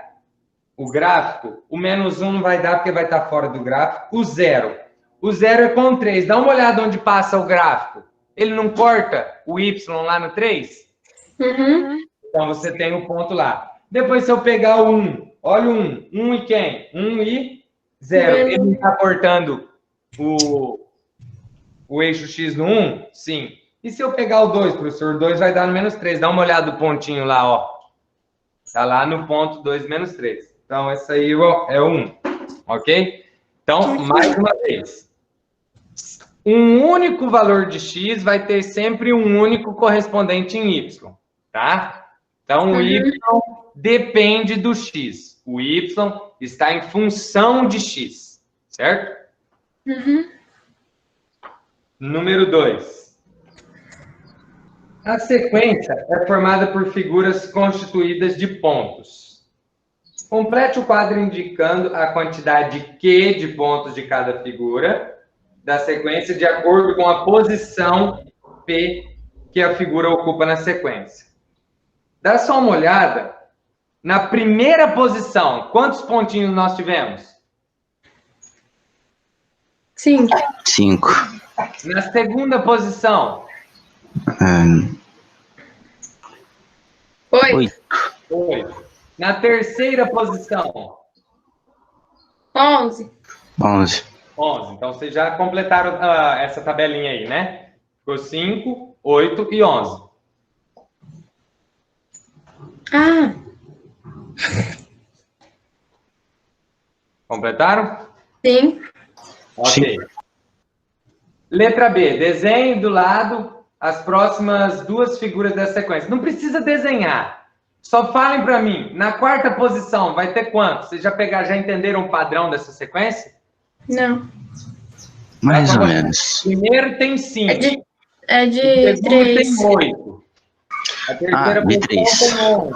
[SPEAKER 5] o gráfico, o -1 não vai dar porque vai estar fora do gráfico. O 0 é com 3. Dá uma olhada onde passa o gráfico. Ele não corta o y lá no 3?
[SPEAKER 4] Uhum.
[SPEAKER 5] Então, você tem o ponto lá. Depois, se eu pegar o 1, olha o 1. 1 e quem? 1 e 0. Ele não está cortando o eixo x no 1? Sim. E se eu pegar o 2, professor? O 2 vai dar no -3. Dá uma olhada do pontinho lá, ó. Está lá no ponto 2 menos 3. Então, esse aí é o 1. Ok? Então, mais uma vez. Um único valor de x vai ter sempre um único correspondente em y. Tá? Então, o y depende do x. O y está em função de x. Certo? Número 2. A sequência é formada por figuras constituídas de pontos. Complete o quadro indicando a quantidade Q de pontos de cada figura da sequência de acordo com a posição P que a figura ocupa na sequência. Dá só uma olhada. Na primeira posição, quantos pontinhos nós tivemos?
[SPEAKER 4] 5.
[SPEAKER 6] 5.
[SPEAKER 5] Na segunda posição?
[SPEAKER 4] 8.
[SPEAKER 5] 8. Na terceira posição?
[SPEAKER 4] 11.
[SPEAKER 6] 11.
[SPEAKER 5] 11. Então, vocês já completaram essa tabelinha aí, né? Ficou 5, 8 e 11.
[SPEAKER 4] Ah,
[SPEAKER 5] Completaram?
[SPEAKER 4] sim.
[SPEAKER 5] Ok. Letra B. Desenhe do lado as próximas duas figuras da sequência. Não precisa desenhar. Só falem para mim. Na quarta posição, vai ter quanto? Vocês já entenderam o padrão dessa sequência?
[SPEAKER 4] Não.
[SPEAKER 6] Mais ou menos.
[SPEAKER 5] Primeiro tem 5.
[SPEAKER 4] É de
[SPEAKER 5] O segundo
[SPEAKER 4] 3.
[SPEAKER 5] tem 8. A terceira
[SPEAKER 6] de
[SPEAKER 5] posição
[SPEAKER 6] 3.
[SPEAKER 5] tem 11.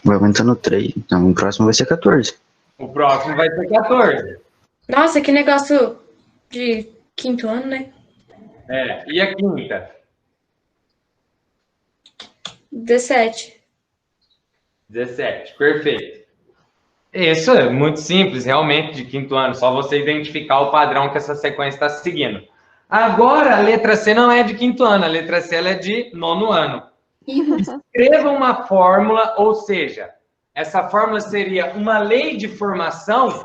[SPEAKER 6] Vai aumentando 3. Então, o próximo vai ser 14.
[SPEAKER 5] O próximo vai ser 14.
[SPEAKER 4] Nossa, que negócio de quinto ano, né?
[SPEAKER 5] E a quinta?
[SPEAKER 4] 17.
[SPEAKER 5] 17. Perfeito. Isso é muito simples, realmente, de quinto ano. Só você identificar o padrão que essa sequência está seguindo. Agora, a letra C não é de quinto ano. A letra C ela é de nono ano. Escreva uma fórmula, ou seja, essa fórmula seria uma lei de formação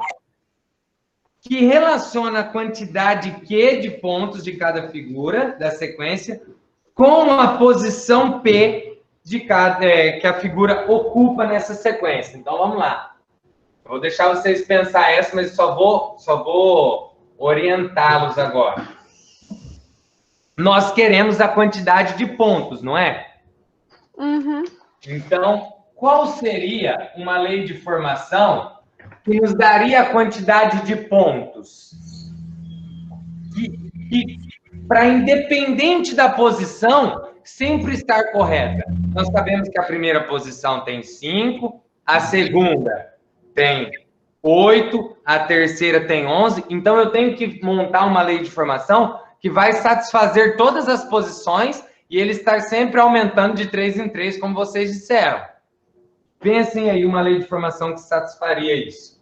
[SPEAKER 5] que relaciona a quantidade Q de pontos de cada figura da sequência com a posição P de que a figura ocupa nessa sequência. Então, vamos lá. Eu vou deixar vocês pensar essa, mas só vou orientá-los agora. Nós queremos a quantidade de pontos, não é? Então, qual seria uma lei de formação que nos daria a quantidade de pontos? E para independente da posição, sempre estar correta. Nós sabemos que a primeira posição tem 5, a segunda tem 8, a terceira tem 11. Então, eu tenho que montar uma lei de formação que vai satisfazer todas as posições e ele estar sempre aumentando de 3 em 3, como vocês disseram. Pensem aí uma lei de formação que satisfaria isso.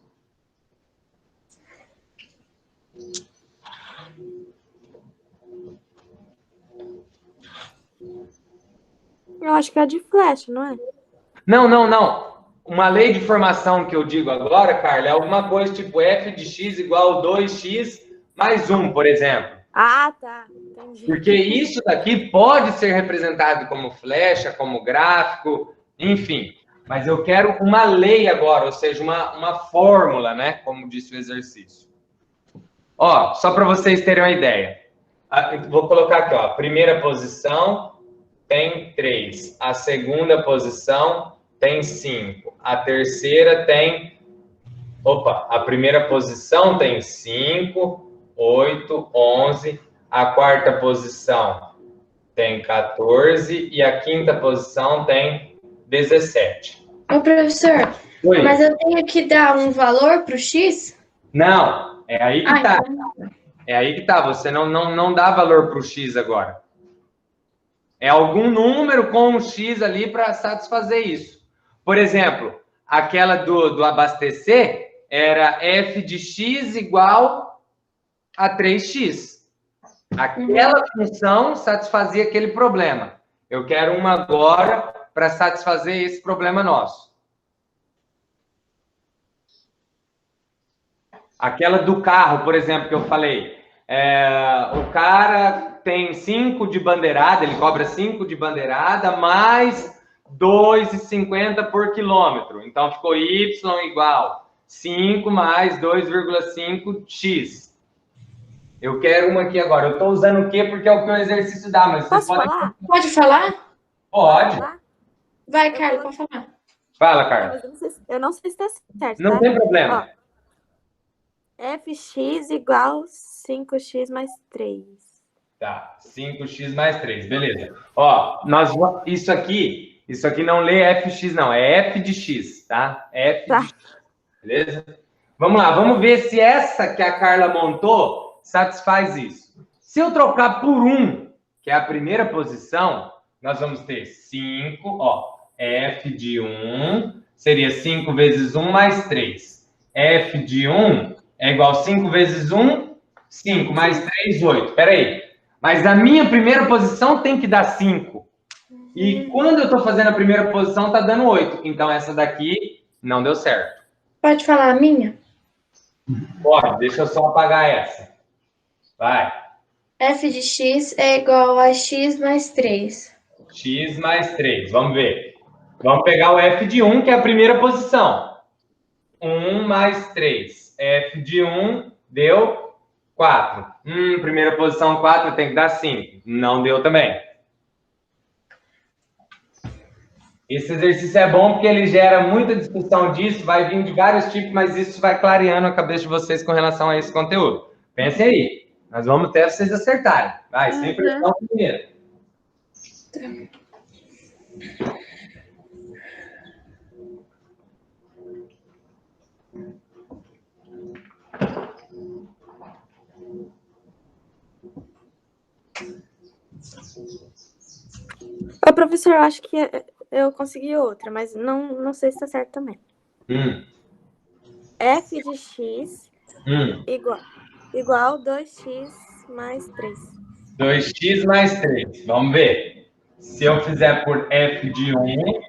[SPEAKER 2] Eu acho que é de flecha, não é?
[SPEAKER 5] Não. Uma lei de formação que eu digo agora, Carla, é alguma coisa tipo f de x igual 2x mais 1, por exemplo.
[SPEAKER 2] Ah, tá. Entendi.
[SPEAKER 5] Porque isso daqui pode ser representado como flecha, como gráfico, enfim. Mas eu quero uma lei agora, ou seja, uma fórmula, né? Como disse o exercício. Ó, só para vocês terem uma ideia. Vou colocar aqui, ó. Primeira posição tem 3. A segunda posição tem 5. A terceira tem... a primeira posição tem 5, 8, 11. A quarta posição tem 14. E a quinta posição tem 17.
[SPEAKER 4] Ô, professor,
[SPEAKER 5] Oi.
[SPEAKER 4] mas eu tenho que dar um valor para o X?
[SPEAKER 5] Não, é aí que tá.
[SPEAKER 4] Então...
[SPEAKER 5] É aí que tá, você não dá valor para o x agora. É algum número com um x ali para satisfazer isso. Por exemplo, aquela do abastecer era f de x igual a 3x. Aquela função satisfazia aquele problema. Eu quero uma agora para satisfazer esse problema nosso. Aquela do carro, por exemplo, que eu falei. O cara tem 5 de bandeirada, ele cobra 5 de bandeirada, mais 2,50 por quilômetro. Então, ficou y igual 5 mais 2,5x. Eu quero uma aqui agora. Eu estou usando o quê? Porque é o que o exercício dá, mas
[SPEAKER 2] Posso
[SPEAKER 5] você pode...
[SPEAKER 2] falar?
[SPEAKER 4] Pode falar?
[SPEAKER 5] Pode.
[SPEAKER 2] Falar?
[SPEAKER 4] Vai, Carla, pode falar.
[SPEAKER 5] Fala,
[SPEAKER 2] Não,
[SPEAKER 5] Carla.
[SPEAKER 2] mas eu não sei se tá certo,
[SPEAKER 5] Não
[SPEAKER 2] tá?
[SPEAKER 5] tem problema.
[SPEAKER 2] Ó, fx igual 5x mais 3.
[SPEAKER 5] Tá, 5x mais 3, beleza. Ó, isso aqui não lê fx não, é f de x, tá? F
[SPEAKER 2] Tá.
[SPEAKER 5] de x, beleza? Vamos lá, vamos ver se essa que a Carla montou satisfaz isso. Se eu trocar por 1, que é a primeira posição, nós vamos ter 5, ó, f de 1 seria 5 vezes 1 mais 3. F de 1 é igual a 5 vezes 1, 5 mais 3, 8. Pera aí. Mas a minha primeira posição tem que dar 5. E quando eu estou fazendo a primeira posição, está dando 8. Então, essa daqui não deu certo.
[SPEAKER 4] Pode falar a minha?
[SPEAKER 5] Pode, deixa eu só apagar essa. Vai.
[SPEAKER 4] F de x é igual a x mais 3.
[SPEAKER 5] X mais 3. Vamos ver. Vamos pegar o f de 1, que é a primeira posição. 1 mais 3. F de 1 deu 4. Primeira posição 4 tem que dar 5. Não deu também. Esse exercício é bom porque ele gera muita discussão disso, vai vir de vários tipos, mas isso vai clareando a cabeça de vocês com relação a esse conteúdo. Pensem aí. Nós vamos até vocês acertarem. Vai, sem pressão primeiro.
[SPEAKER 2] Ô, professor, eu acho que eu consegui outra, mas não sei se tá certo também. F de x igual 2x mais 3.
[SPEAKER 5] 2x mais 3. Vamos ver. Se eu fizer por f de 1,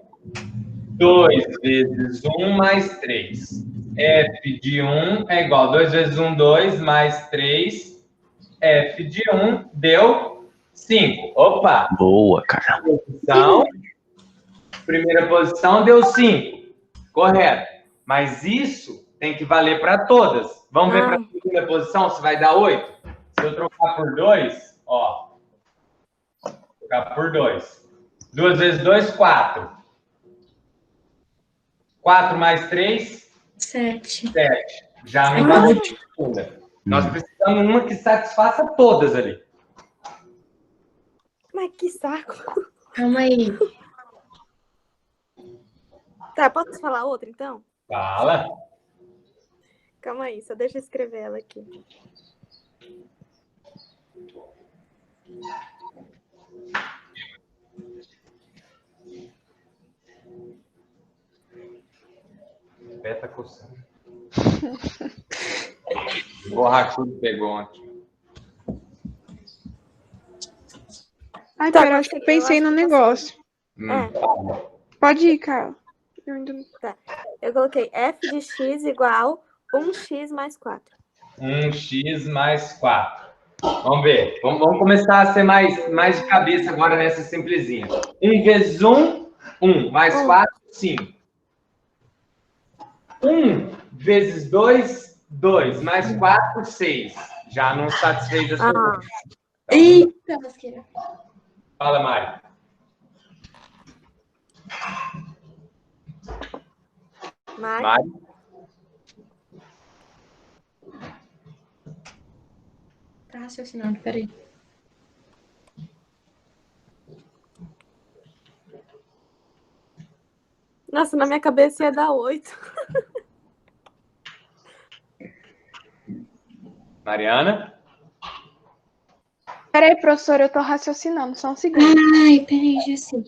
[SPEAKER 5] 2 vezes 1 mais 3. F de 1 é igual a 2 vezes 1, 2, mais 3. F de 1 deu 5. Opa!
[SPEAKER 6] Boa, cara.
[SPEAKER 5] Primeira posição deu 5. Correto. Mas isso tem que valer para todas. Vamos ver para a segunda posição se vai dar 8? Se eu trocar por 2, ó. Trocar por 2. 2 vezes 2, 4. 4 mais 3?
[SPEAKER 4] 7.
[SPEAKER 5] 7. Já não vai na segunda. Nós precisamos uma que satisfaça todas ali.
[SPEAKER 2] Mas que saco.
[SPEAKER 4] Calma aí.
[SPEAKER 2] Tá, posso falar outra, então?
[SPEAKER 5] Fala.
[SPEAKER 2] Calma aí, só deixa eu escrever ela aqui.
[SPEAKER 5] O pé tá coçando. O borrachudo pegou ontem.
[SPEAKER 3] Ai,
[SPEAKER 2] Tá,
[SPEAKER 3] pera, acho que eu pensei no negócio. Pode ir, Carla. Eu ainda não...
[SPEAKER 2] Tá. Eu coloquei f de x igual 1x mais 4.
[SPEAKER 5] 1x mais 4. Vamos ver. Vamos começar a ser mais de cabeça agora nessa simplesinha. 1 vezes 1, 1. Mais 4, 5. 1 vezes 2, 2. Mais 4, 6. Já não satisfez a sua.
[SPEAKER 4] Eita, lasqueira.
[SPEAKER 5] Fala, Mari. Mari.
[SPEAKER 4] Tá raciocinando, peraí.
[SPEAKER 2] Nossa, na minha cabeça ia dar 8.
[SPEAKER 5] Mariana?
[SPEAKER 3] Peraí, professor, eu tô raciocinando, só um segundo.
[SPEAKER 4] Ai, peraí, já sei.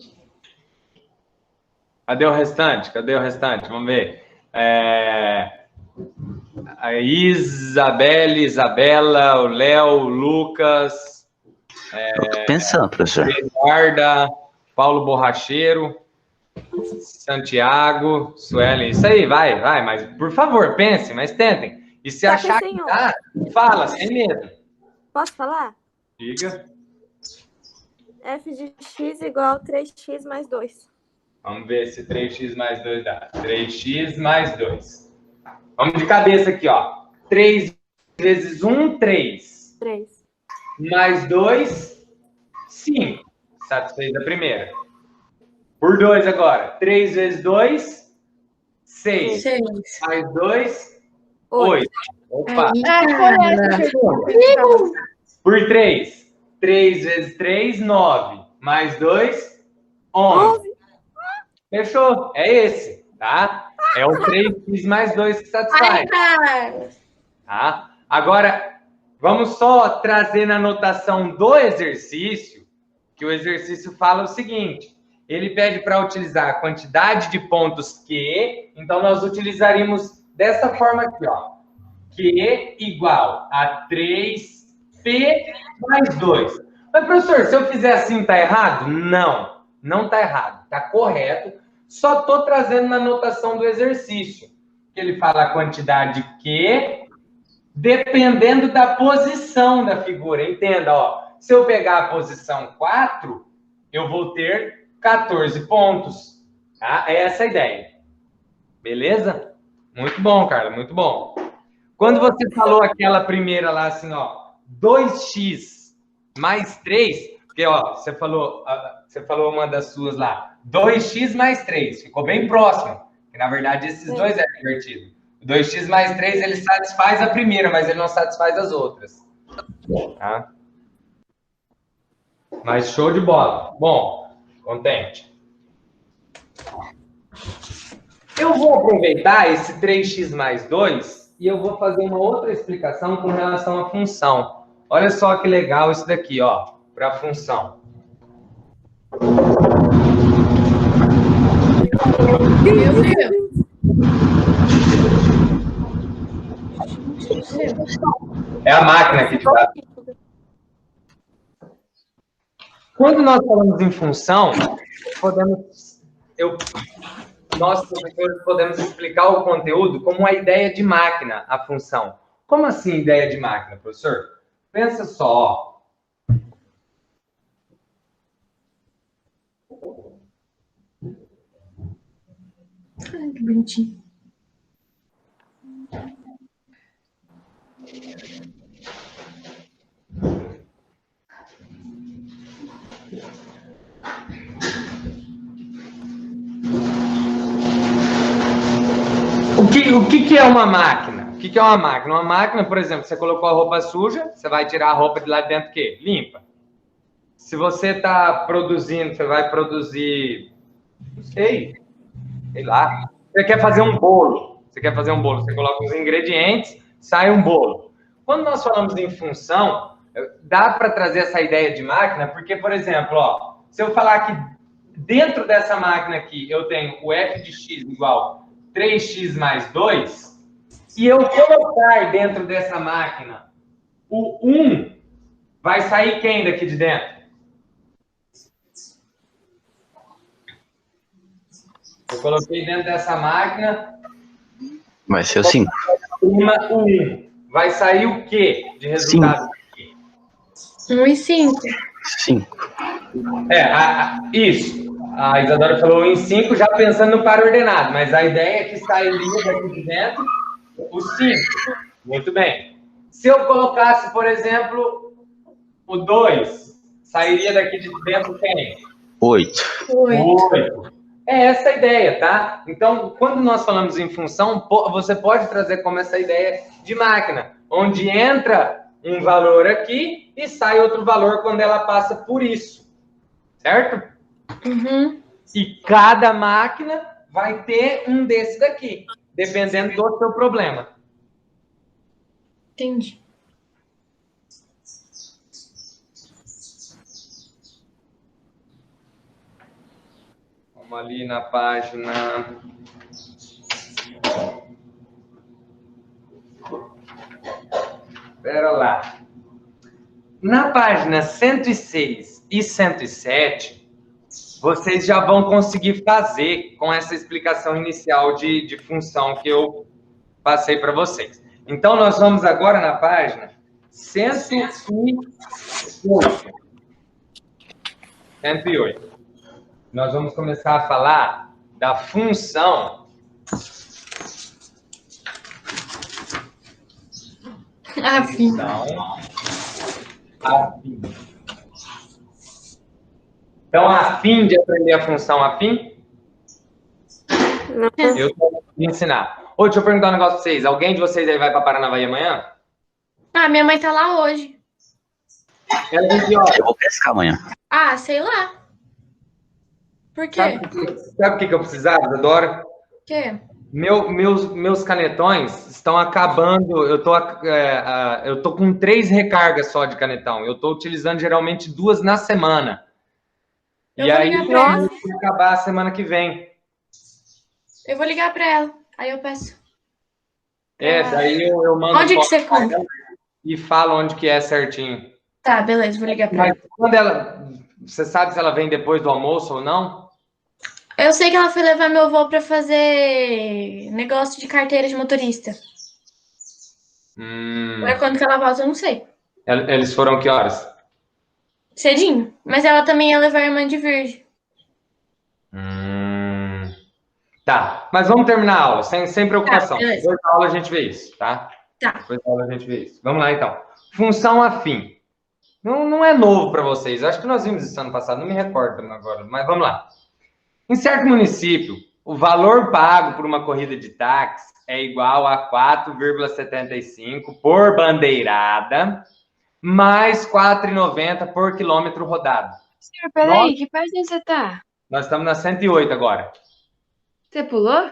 [SPEAKER 5] Cadê o restante? Cadê o restante? Vamos ver. A Isabelle, Isabela, o Léo, o Lucas,
[SPEAKER 6] Eu tô pensando, professor.
[SPEAKER 5] Eduarda, Paulo Borracheiro, Santiago, Suelen. Isso aí, vai, mas por favor, pensem, mas tentem. E se
[SPEAKER 2] Já
[SPEAKER 5] achar
[SPEAKER 2] pensei
[SPEAKER 5] que
[SPEAKER 2] em um.
[SPEAKER 5] dá, fala, sem medo.
[SPEAKER 2] Posso falar?
[SPEAKER 5] Diga.
[SPEAKER 2] F de x igual 3x mais 2.
[SPEAKER 5] Vamos ver se 3x mais 2 dá. 3x mais 2. Vamos de cabeça aqui, ó. 3 vezes 1, 3.
[SPEAKER 2] 3.
[SPEAKER 5] Mais 2, 5. Satisfez a primeira. Por 2 agora. 3 vezes 2, 6.
[SPEAKER 4] 6.
[SPEAKER 5] Mais 2,
[SPEAKER 2] 8.
[SPEAKER 5] 8. Opa.
[SPEAKER 3] Foi essa que eu tinha pensado.
[SPEAKER 5] Por 3. 3 vezes 3, 9. Mais 2, 11. Fechou. É esse, tá? É o 3x mais 2 que satisfaz. Tá? Agora, vamos só trazer na anotação do exercício, que o exercício fala o seguinte. Ele pede para utilizar a quantidade de pontos Q, então nós utilizaríamos dessa forma aqui, ó. Q igual a 3P mais 2. Mas, professor, se eu fizer assim, tá errado? Não, não tá errado, tá correto. Só tô trazendo na anotação do exercício, que ele fala a quantidade Q, dependendo da posição da figura. Entenda, ó. Se eu pegar a posição 4, eu vou ter 14 pontos. Tá? É essa a ideia. Beleza? Muito bom, Carla, muito bom. Quando você falou aquela primeira lá, assim, ó, 2x mais 3, porque, ó, você falou uma das suas lá, 2x mais 3, ficou bem próximo, que na verdade esses dois eram invertidos. 2x mais 3, ele satisfaz a primeira, mas ele não satisfaz as outras. Tá? Mas show de bola. Bom, contente. Eu vou aproveitar esse 3x mais 2 e eu vou fazer uma outra explicação com relação à função. Olha só que legal isso daqui, ó, para a função.
[SPEAKER 4] Meu Deus.
[SPEAKER 5] É a máquina que te dá. Quando nós falamos em função, nós, professores, podemos explicar o conteúdo como uma ideia de máquina, a função. Como assim ideia de máquina, professor? Pensa só, ó.
[SPEAKER 4] Ai, que bonitinho.
[SPEAKER 5] O que é uma máquina? O que é uma máquina? Uma máquina, por exemplo, você colocou a roupa suja, você vai tirar a roupa de lá de dentro, o quê? Limpa. Se você está produzindo, você vai produzir, não sei lá. Você quer fazer um bolo. Você coloca os ingredientes, sai um bolo. Quando nós falamos em função, dá para trazer essa ideia de máquina, porque, por exemplo, ó, se eu falar que dentro dessa máquina aqui eu tenho o f de x igual 3x mais 2, e eu colocar dentro dessa máquina o 1, vai sair quem daqui de dentro? Eu coloquei dentro dessa máquina...
[SPEAKER 6] Vai ser o 5.
[SPEAKER 5] O 1. Vai sair o quê de resultado?
[SPEAKER 4] 1 e 5.
[SPEAKER 6] 5.
[SPEAKER 5] Isso. A Isadora falou em 5, já pensando no par ordenado, mas a ideia é que sairia daqui de dentro o 5. Muito bem. Se eu colocasse, por exemplo, o 2, sairia daqui de dentro quem?
[SPEAKER 6] 8.
[SPEAKER 5] 8. É essa a ideia, tá? Então, quando nós falamos em função, você pode trazer como essa ideia de máquina, onde entra um valor aqui e sai outro valor quando ela passa por isso. Certo?
[SPEAKER 4] Uhum.
[SPEAKER 5] E cada máquina vai ter um desse daqui, dependendo do seu problema.
[SPEAKER 4] Entendi.
[SPEAKER 5] Vamos ali na página... Espera lá. Na página 106 e 107, vocês já vão conseguir fazer com essa explicação inicial de função que eu passei para vocês. Então, nós vamos agora na página 108. 108. Nós vamos começar a falar da função
[SPEAKER 4] Afim.
[SPEAKER 5] afim. Então, afim de aprender a função afim? Eu vou ensinar. Ô, deixa eu perguntar um negócio pra vocês. Alguém de vocês aí vai para Paranavaí amanhã?
[SPEAKER 4] Ah, minha mãe tá lá hoje.
[SPEAKER 5] Ela vem que hora?
[SPEAKER 6] Eu vou pescar amanhã.
[SPEAKER 4] Ah, sei lá. Por quê?
[SPEAKER 5] Sabe o que eu precisava, Adora?
[SPEAKER 4] O quê?
[SPEAKER 5] Meus canetões estão acabando. Eu tô com 3 recargas só de canetão. Eu tô utilizando geralmente 2 na semana.
[SPEAKER 4] Eu
[SPEAKER 5] E
[SPEAKER 4] vou
[SPEAKER 5] aí
[SPEAKER 4] ligar pra ela.
[SPEAKER 5] vai acabar a semana que vem.
[SPEAKER 4] Eu vou ligar pra ela. Aí eu peço.
[SPEAKER 5] Daí eu mando
[SPEAKER 4] Onde que
[SPEAKER 5] foto
[SPEAKER 4] você compra?
[SPEAKER 5] e falo onde que é certinho.
[SPEAKER 4] Tá, beleza, vou ligar pra ela.
[SPEAKER 5] Mas quando ela... Você sabe se ela vem depois do almoço ou não?
[SPEAKER 4] Eu sei que ela foi levar meu avô pra fazer negócio de carteira de motorista. Pra quando que ela volta, eu não sei.
[SPEAKER 5] Eles foram que horas?
[SPEAKER 4] Cedinho. Mas ela também ia levar a irmã de virgem.
[SPEAKER 5] Tá, mas vamos terminar a aula, sem preocupação.
[SPEAKER 4] Tá, beleza.
[SPEAKER 5] Depois da aula a gente vê isso, tá?
[SPEAKER 4] Tá.
[SPEAKER 5] Depois da aula a gente vê isso. Vamos lá, então. Função afim. Não é novo para vocês. Acho que nós vimos isso ano passado, não me recordo agora, mas vamos lá. Em certo município, o valor pago por uma corrida de táxi é igual a 4,75 por bandeirada, mais 4,90 por quilômetro rodado.
[SPEAKER 1] Senhor, peraí, que página você tá?
[SPEAKER 5] Nós estamos na 108 agora.
[SPEAKER 1] Você pulou?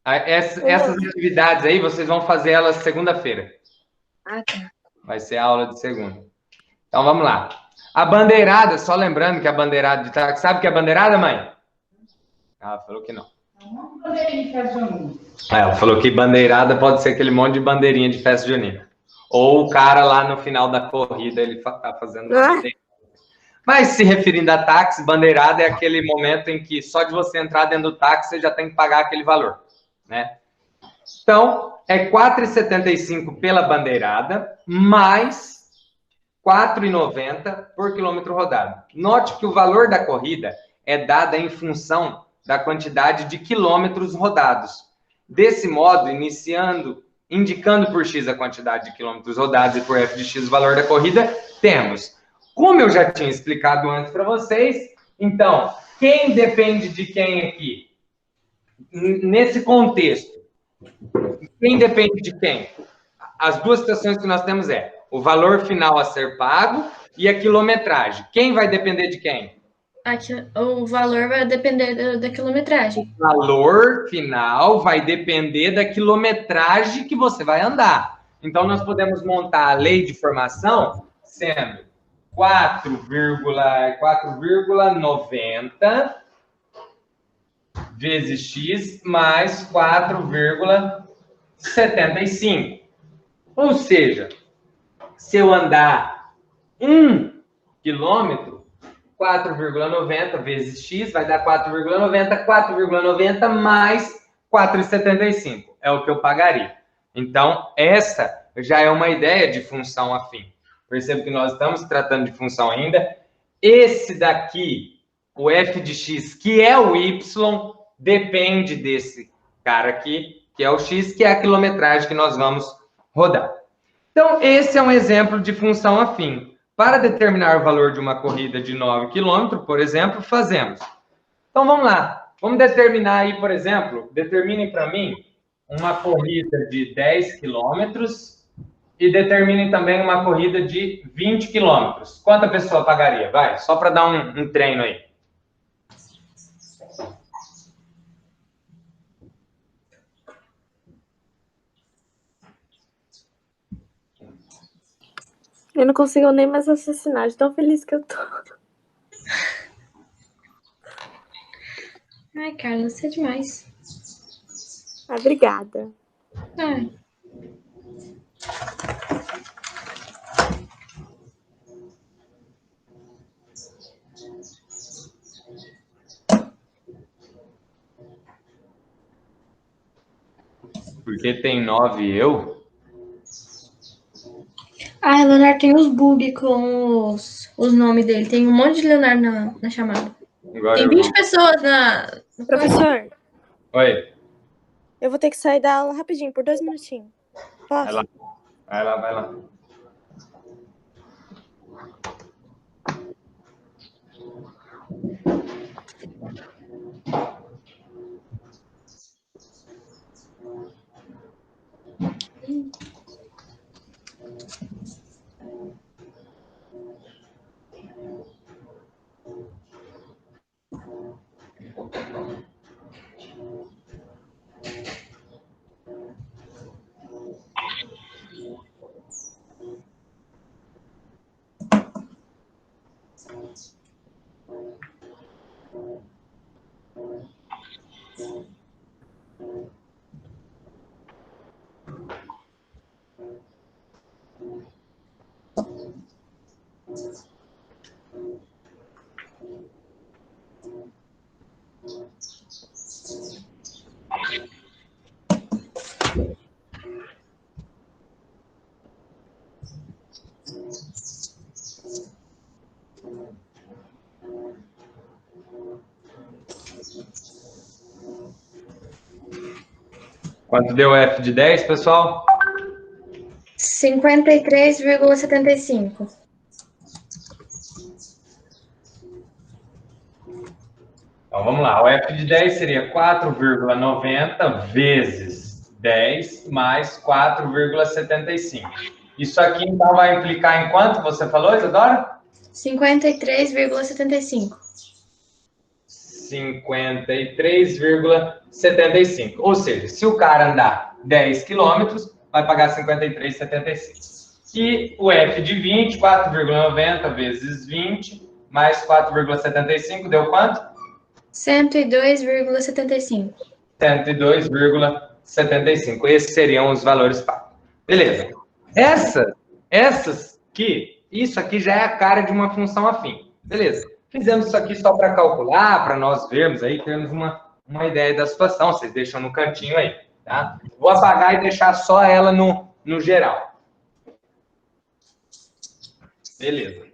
[SPEAKER 5] Essas atividades aí, vocês vão fazer elas segunda-feira.
[SPEAKER 1] Ah, tá.
[SPEAKER 5] Vai ser a aula de segunda. Então, vamos lá. A bandeirada, só lembrando que a bandeirada de táxi... Sabe o que é bandeirada, mãe? Ela falou que não. Ela falou que bandeirada pode ser aquele monte de bandeirinha de festa junina. Ou o cara lá no final da corrida, ele tá fazendo... Mas, se referindo a táxi, bandeirada é aquele momento em que só de você entrar dentro do táxi, você já tem que pagar aquele valor, né? Então, é 4,75 pela bandeirada, mais 4,90 por quilômetro rodado. Note que o valor da corrida é dado em função da quantidade de quilômetros rodados. Desse modo, indicando por X a quantidade de quilômetros rodados e por F de X o valor da corrida, temos... Como eu já tinha explicado antes para vocês, então, quem depende de quem aqui? Nesse contexto, quem depende de quem? As duas situações que nós temos é o valor final a ser pago e a quilometragem. Quem vai depender de quem?
[SPEAKER 4] O valor vai depender da quilometragem.
[SPEAKER 5] O valor final vai depender da quilometragem que você vai andar. Então, nós podemos montar a lei de formação sendo 4,90 vezes X mais 4,75. Ou seja, se eu andar 1 quilômetro, 4,90 vezes X vai dar 4,90, 4,90 mais 4,75. É o que eu pagaria. Então, essa já é uma ideia de função afim. Percebo que nós estamos tratando de função ainda. Esse daqui, o f de x, que é o y, depende desse cara aqui, que é o x, que é a quilometragem que nós vamos rodar. Então, esse é um exemplo de função afim. Para determinar o valor de uma corrida de 9 km, por exemplo, fazemos. Então, vamos lá. Vamos determinar aí, por exemplo, determinem para mim uma corrida de 10 km e determinem também uma corrida de 20 km. Quanto a pessoa pagaria? Vai, só para dar um treino aí.
[SPEAKER 2] Eu não consigo nem mais assassinar, de tão feliz que eu tô.
[SPEAKER 4] você é demais.
[SPEAKER 2] Obrigada.
[SPEAKER 4] Ah,
[SPEAKER 5] Porque tem 9 eu?
[SPEAKER 4] Leonardo tem os bugs com os nomes dele. Tem um monte de Leonardo na chamada.
[SPEAKER 5] Agora
[SPEAKER 4] Tem
[SPEAKER 5] eu
[SPEAKER 4] 20
[SPEAKER 5] vou...
[SPEAKER 4] pessoas na...
[SPEAKER 2] Professor,
[SPEAKER 5] Oi,
[SPEAKER 2] eu vou ter que sair da aula rapidinho, por 2 minutinhos.
[SPEAKER 5] vai
[SPEAKER 2] Posso?
[SPEAKER 5] lá. Vai lá, vai lá. Quanto deu F de 10, pessoal?
[SPEAKER 4] 53,75.
[SPEAKER 5] Então, vamos lá. O F de 10 seria 4,90 vezes 10 mais 4,75. Isso aqui, então, vai implicar em quanto você falou, Isadora?
[SPEAKER 4] 53,75.
[SPEAKER 5] 53,75. Ou seja, se o cara andar 10 quilômetros, vai pagar 53,75. E o F de 20, 4,90 vezes 20, mais 4,75, deu quanto?
[SPEAKER 4] 102,75.
[SPEAKER 5] 102,75. Esses seriam os valores pagos. Beleza. Essas aqui, isso aqui já é a cara de uma função afim. Beleza. Fizemos isso aqui só para calcular, para nós vermos aí, termos uma ideia da situação. Vocês deixam no cantinho aí, tá? Vou apagar e deixar só ela no geral. Beleza.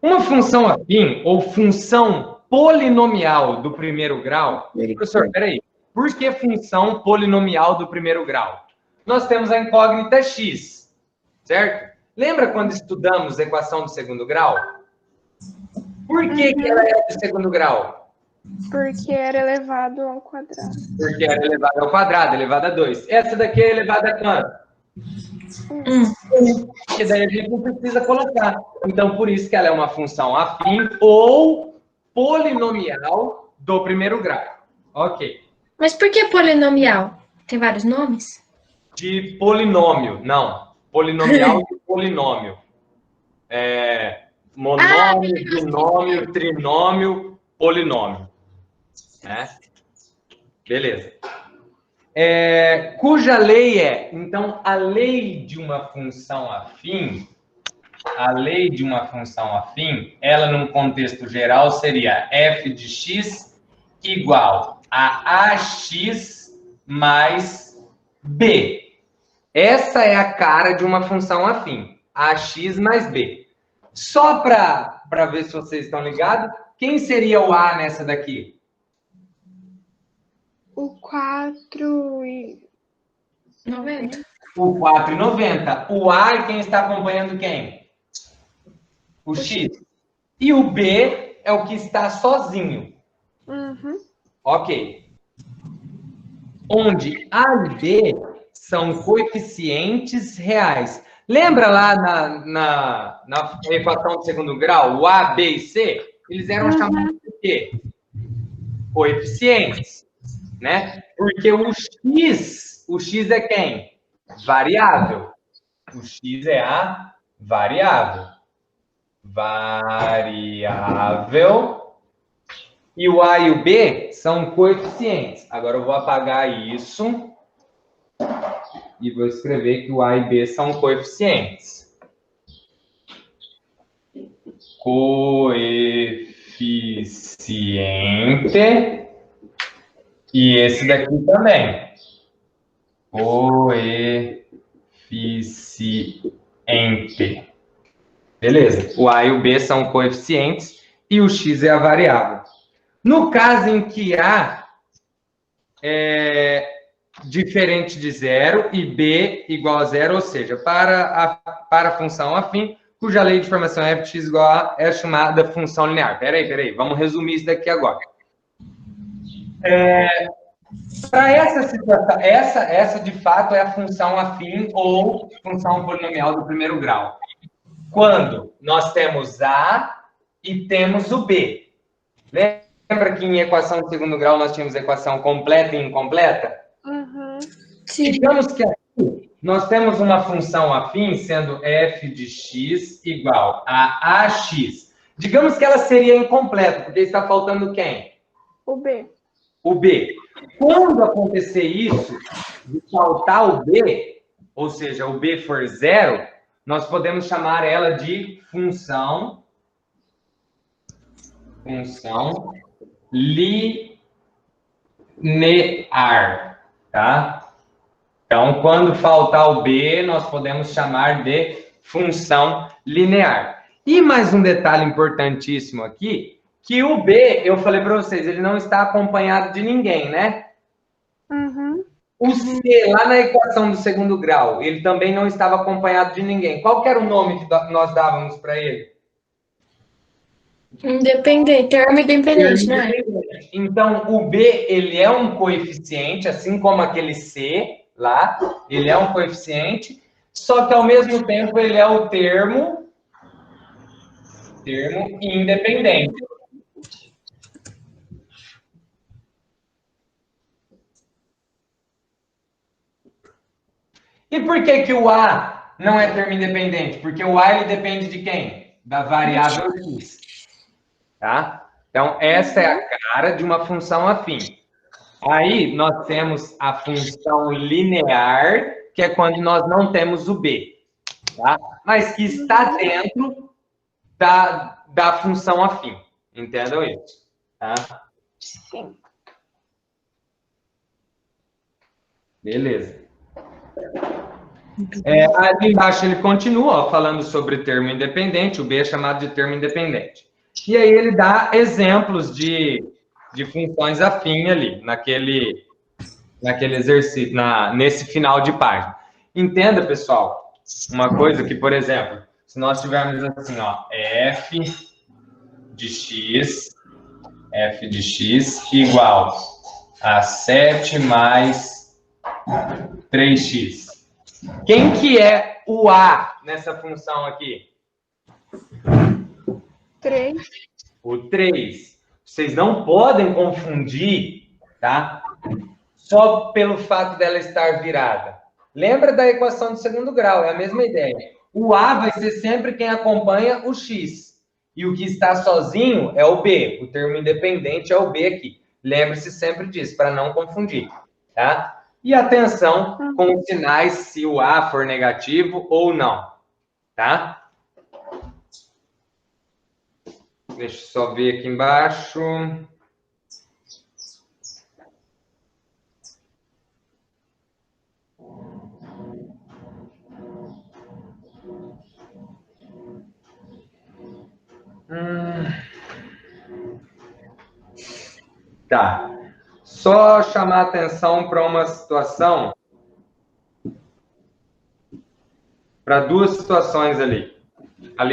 [SPEAKER 5] Uma função afim, ou função polinomial do primeiro grau... Professor, peraí. Por que função polinomial do primeiro grau? Nós temos a incógnita x, certo? Lembra quando estudamos a equação do segundo grau? Por que ela é do segundo grau?
[SPEAKER 3] Porque era elevado ao quadrado.
[SPEAKER 5] Porque era elevada ao quadrado, elevada a 2. Essa daqui é elevada a quanto? Que daí a gente não precisa colocar. Então, por isso que ela é uma função afim ou polinomial do primeiro grau. Ok.
[SPEAKER 4] Mas por que polinomial? Tem vários nomes?
[SPEAKER 5] De polinômio, não. Polinomial de polinômio. Monômio, binômio, trinômio, polinômio. Né? Beleza. Cuja lei então, a lei de uma função afim, ela, num contexto geral, seria f de x igual a ax mais b. Essa é a cara de uma função afim, ax mais b. Só para ver se vocês estão ligados, quem seria o a nessa daqui?
[SPEAKER 3] O 4,90.
[SPEAKER 5] O 4,90. O A é quem está acompanhando quem? O X. E o B é o que está sozinho.
[SPEAKER 3] Uhum.
[SPEAKER 5] Ok. Onde A e B são coeficientes reais. Lembra lá na equação do segundo grau, o A, B e C? Eles eram chamados de quê? Coeficientes. Né? Porque o X é quem? Variável. O X é a variável. Variável E o A e o B são coeficientes. Agora eu vou apagar isso e vou escrever que o A e B são coeficientes. Coeficiente. E esse daqui também. Coeficiente. Beleza. O A e o B são coeficientes e o X é a variável. No caso em que A é diferente de zero e B igual a zero, ou seja, para a função afim, cuja lei de formação f de x igual a é chamada função linear. Peraí, vamos resumir isso daqui agora. Para essa situação, essa de fato é a função afim ou função polinomial do primeiro grau. Quando nós temos A e temos o B. Lembra que em equação de segundo grau nós tínhamos equação completa e incompleta?
[SPEAKER 2] Uhum.
[SPEAKER 4] Sim.
[SPEAKER 5] Digamos que aqui nós temos uma função afim sendo f de x igual a ax. Digamos que ela seria incompleta, porque está faltando quem?
[SPEAKER 2] O B.
[SPEAKER 5] O B. Quando acontecer isso, de faltar o B, ou seja, o B for zero, nós podemos chamar ela de função linear, tá? Então, quando faltar o B, nós podemos chamar de função linear. E mais um detalhe importantíssimo aqui, que o B, eu falei para vocês, ele não está acompanhado de ninguém, né?
[SPEAKER 2] Uhum.
[SPEAKER 5] O C, lá na equação do segundo grau, ele também não estava acompanhado de ninguém. Qual que era o nome que nós dávamos para ele?
[SPEAKER 4] Independente, termo independente, né?
[SPEAKER 5] Então, o B, ele é um coeficiente, assim como aquele C lá, ele é um coeficiente, só que ao mesmo tempo ele é o termo independente. E por que que o A não é termo independente? Porque o A, ele depende de quem? Da variável x. Tá? Então, essa é a cara de uma função afim. Aí, nós temos a função linear, que é quando nós não temos o B. Tá? Mas que está dentro da função afim. Entendam isso? Tá?
[SPEAKER 2] Sim.
[SPEAKER 5] Beleza. Ali embaixo ele continua falando sobre termo independente, o B é chamado de termo independente. E aí ele dá exemplos de funções afim ali, naquele exercício, nesse final de página. Entenda, pessoal, uma coisa que, por exemplo, se nós tivermos assim, ó, f de x igual a 7 mais 3x. Quem que é o A nessa função aqui?
[SPEAKER 3] 3.
[SPEAKER 5] O 3. Vocês não podem confundir, tá? Só pelo fato dela estar virada. Lembra da equação de segundo grau, é a mesma ideia. O A vai ser sempre quem acompanha o X. E o que está sozinho é o B. O termo independente é o B aqui. Lembre-se sempre disso, para não confundir, tá? E atenção com os sinais se o A for negativo ou não, tá? Deixa eu só ver aqui embaixo. Tá. Só chamar atenção para uma situação, para duas situações ali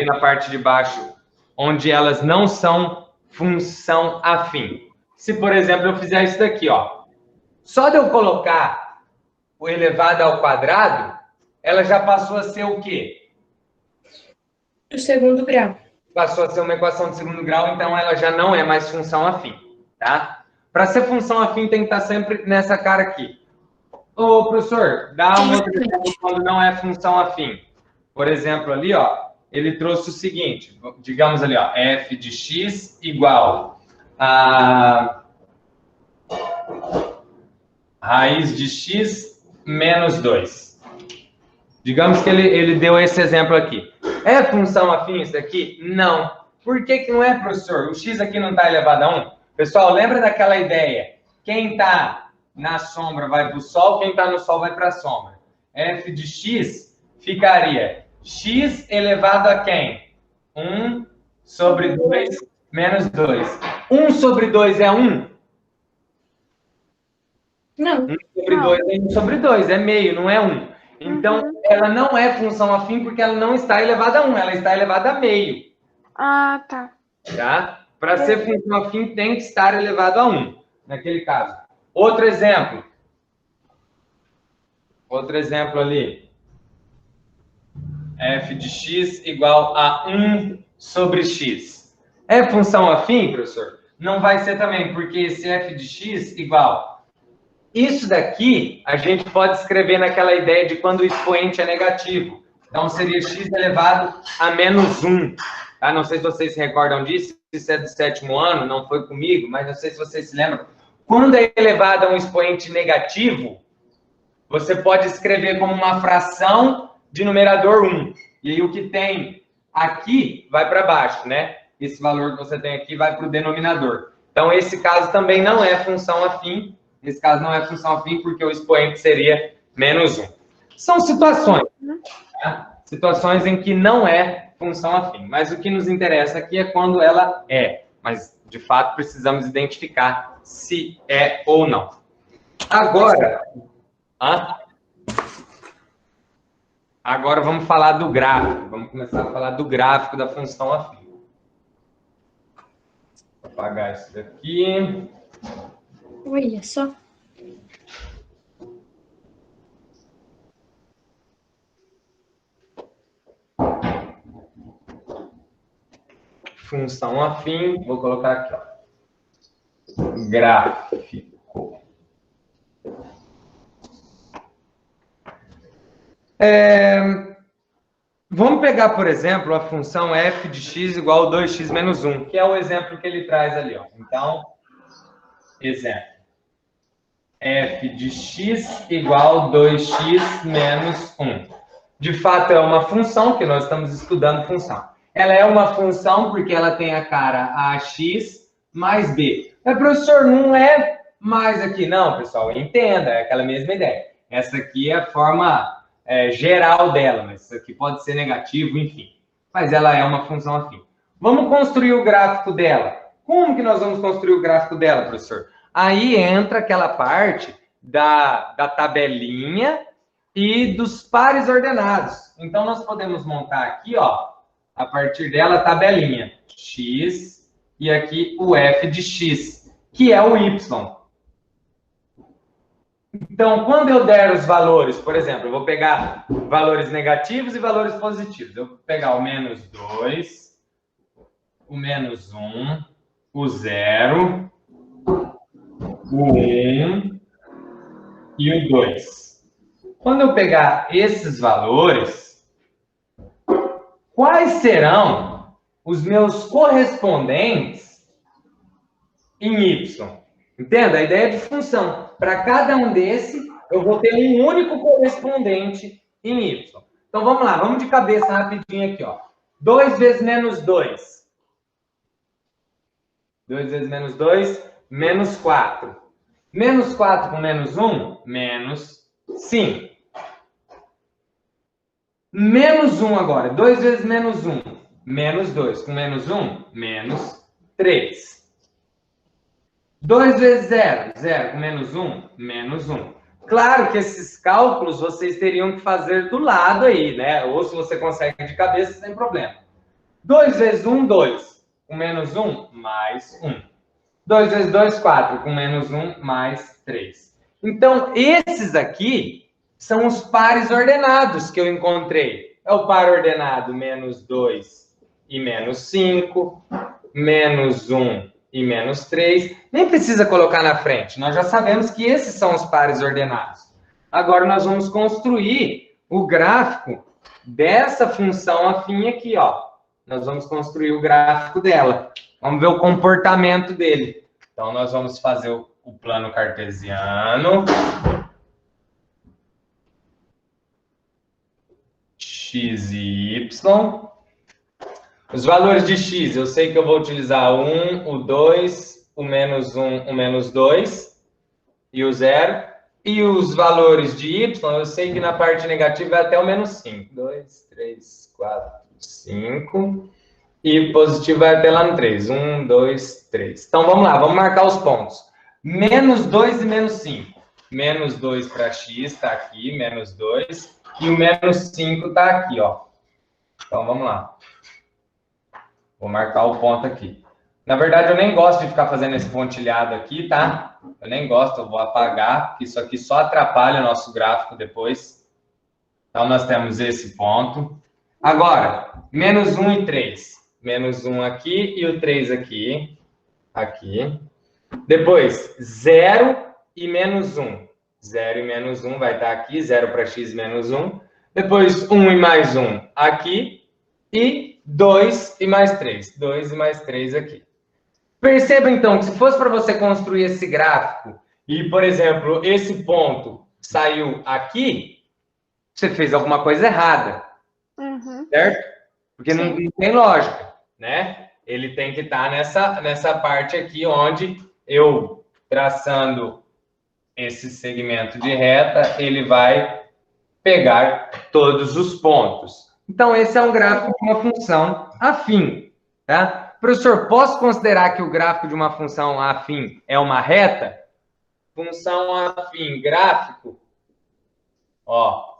[SPEAKER 5] na parte de baixo, onde elas não são função afim. Se, por exemplo, eu fizer isso daqui, ó, só de eu colocar o elevado ao quadrado, ela já passou a ser o quê?
[SPEAKER 4] O segundo grau.
[SPEAKER 5] Passou a ser uma equação de segundo grau, então ela já não é mais função afim, tá? Para ser função afim, tem que estar sempre nessa cara aqui. Ô, professor, dá um outro exemplo quando não é função afim. Por exemplo, ali, ó, ele trouxe o seguinte, digamos ali, ó, f de x igual a raiz de x menos 2. Digamos que ele deu esse exemplo aqui. É função afim isso daqui? Não. Por que que não é, professor? O x aqui não está elevado a 1? Pessoal, lembra daquela ideia? Quem está na sombra vai para o sol, quem está no sol vai para a sombra. F de x ficaria x elevado a quem? 1 sobre 2 menos 2. 1 sobre 2 é 1?
[SPEAKER 4] Não.
[SPEAKER 5] 1 sobre 2 é 1 sobre 2, é meio, não é 1. Então, ela não é função afim porque ela não está elevada a 1, ela está elevada a meio.
[SPEAKER 3] Ah, tá.
[SPEAKER 5] Tá? Para ser função afim, tem que estar elevado a 1, naquele caso. Outro exemplo. Outro exemplo ali. F de x igual a 1 sobre x. É função afim, professor? Não vai ser também, porque esse f de x igual... Isso daqui, a gente pode escrever naquela ideia de quando o expoente é negativo. Então, seria x elevado a menos 1. Tá? Não sei se vocês se recordam disso. Isso é do 7º ano, não foi comigo, mas não sei se vocês se lembram. Quando é elevado a um expoente negativo, você pode escrever como uma fração de numerador 1. E aí o que tem aqui vai para baixo, né? Esse valor que você tem aqui vai para o denominador. Então, esse caso também não é função afim. Nesse caso, não é função afim, porque o expoente seria menos 1. São situações. Tá? Situações em que não é função afim. Mas o que nos interessa aqui é quando ela é. Mas, de fato, precisamos identificar se é ou não. Agora... Agora vamos falar do gráfico. Vamos começar a falar do gráfico da função afim. Vou apagar isso daqui.
[SPEAKER 4] Olha só.
[SPEAKER 5] Função afim, vou colocar aqui, ó. Gráfico. Vamos pegar, por exemplo, a função f de x igual a 2x menos 1, que é o exemplo que ele traz ali, ó. Então, exemplo. F de x igual a 2x menos 1. De fato, é uma função, que nós estamos estudando função. Ela é uma função porque ela tem a cara ax mais b. Mas, professor, não é mais aqui. Não, pessoal, entenda, é aquela mesma ideia. Essa aqui é a forma geral dela, mas isso aqui pode ser negativo, enfim. Mas ela é uma função afim. Vamos construir o gráfico dela. Como que nós vamos construir o gráfico dela, professor? Aí entra aquela parte da tabelinha e dos pares ordenados. Então, nós podemos montar aqui, ó, a partir dela, a tabelinha x e aqui o f de x, que é o y. Então, quando eu der os valores, por exemplo, eu vou pegar valores negativos e valores positivos. Eu vou pegar o menos 2, o menos 1, o 0, o 1 e o 2. Quando eu pegar esses valores, quais serão os meus correspondentes em y? Entenda? A ideia de função. Para cada um desses, eu vou ter um único correspondente em y. Então, vamos lá. Vamos de cabeça rapidinho aqui, ó. 2 vezes menos 2. 2 vezes menos 2, menos 4. Menos 4 com menos 1, menos 5. Menos 1 agora. 2 vezes menos 1, menos 2. Com menos 1, menos 3. 2 vezes 0, 0 com menos 1, menos 1. Claro que esses cálculos vocês teriam que fazer do lado aí, né? Ou se você consegue de cabeça, sem problema. 2 vezes 1, 2. Com menos 1, mais 1. 2 vezes 2, 4. Com menos 1, mais 3. Então, esses aqui são os pares ordenados que eu encontrei. É o par ordenado menos 2 e menos 5, menos 1 e menos 3. Nem precisa colocar na frente. Nós já sabemos que esses são os pares ordenados. Agora, nós vamos construir o gráfico dessa função afim aqui, ó. Nós vamos construir o gráfico dela. Vamos ver o comportamento dele. Então, nós vamos fazer o plano cartesiano. X e Y. Os valores de x, eu sei que eu vou utilizar o 1, o 2, o menos 1, o menos 2 e o 0. E os valores de y, eu sei que na parte negativa é até o menos 5. 2, 3, 4, 5. E positivo vai até lá no 3. 1, 2, 3. Então, vamos lá, vamos marcar os pontos. Menos 2 e menos 5. Menos 2 para x está aqui, menos 2. E o menos 5 está aqui, ó. Então, vamos lá. Vou marcar o ponto aqui. Na verdade, eu nem gosto de ficar fazendo esse pontilhado aqui, tá? Eu nem gosto, eu vou apagar, porque isso aqui só atrapalha o nosso gráfico depois. Então, nós temos esse ponto. Agora, menos 1 e 3. Menos 1 aqui e o 3 aqui. Aqui. Depois, 0 e menos 1. 0 e menos 1 vai estar aqui. 0 para x menos 1. Depois, 1 e mais 1 aqui. E 2 e mais 3. 2 e mais 3 aqui. Perceba, então, que se fosse para você construir esse gráfico e, por exemplo, esse ponto saiu aqui, você fez alguma coisa errada. Certo? Porque não tem lógica, né? Ele tem que estar nessa parte aqui, onde eu, traçando esse segmento de reta, ele vai pegar todos os pontos. Então, esse é um gráfico de uma função afim, tá? Professor, posso considerar que o gráfico de uma função afim é uma reta? Função afim, gráfico, ó,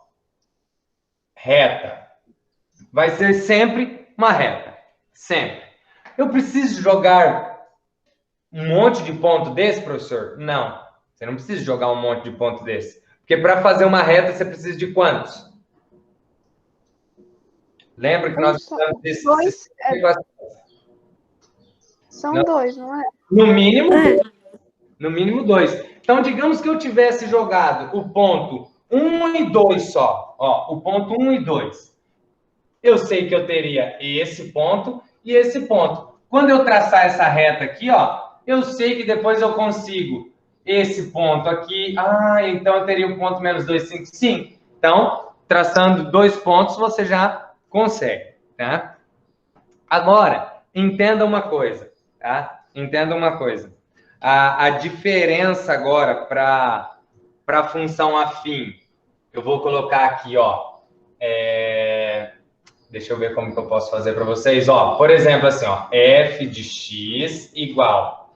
[SPEAKER 5] reta. Vai ser sempre uma reta. Sempre. Eu preciso jogar um monte de ponto desse, professor? Não. Você não precisa jogar um monte de ponto desse. Porque para fazer uma reta, você precisa de quantos? Lembra que nós precisamos desses...
[SPEAKER 3] São 2, não é?
[SPEAKER 5] No mínimo 2. No mínimo 2. Então, digamos que eu tivesse jogado o ponto 1 e 2 só. Ó, o ponto 1 e 2. Eu sei que eu teria esse ponto e esse ponto. Quando eu traçar essa reta aqui, ó, eu sei que depois eu consigo esse ponto aqui. Ah, então eu teria o ponto menos 2, 5, 5. Então, traçando 2 pontos, você já consegue, tá? Agora, entenda uma coisa, tá? Entenda uma coisa. A diferença agora para a função afim, eu vou colocar aqui, ó, deixa eu ver como que eu posso fazer para vocês. Ó, por exemplo, assim, ó, f de x igual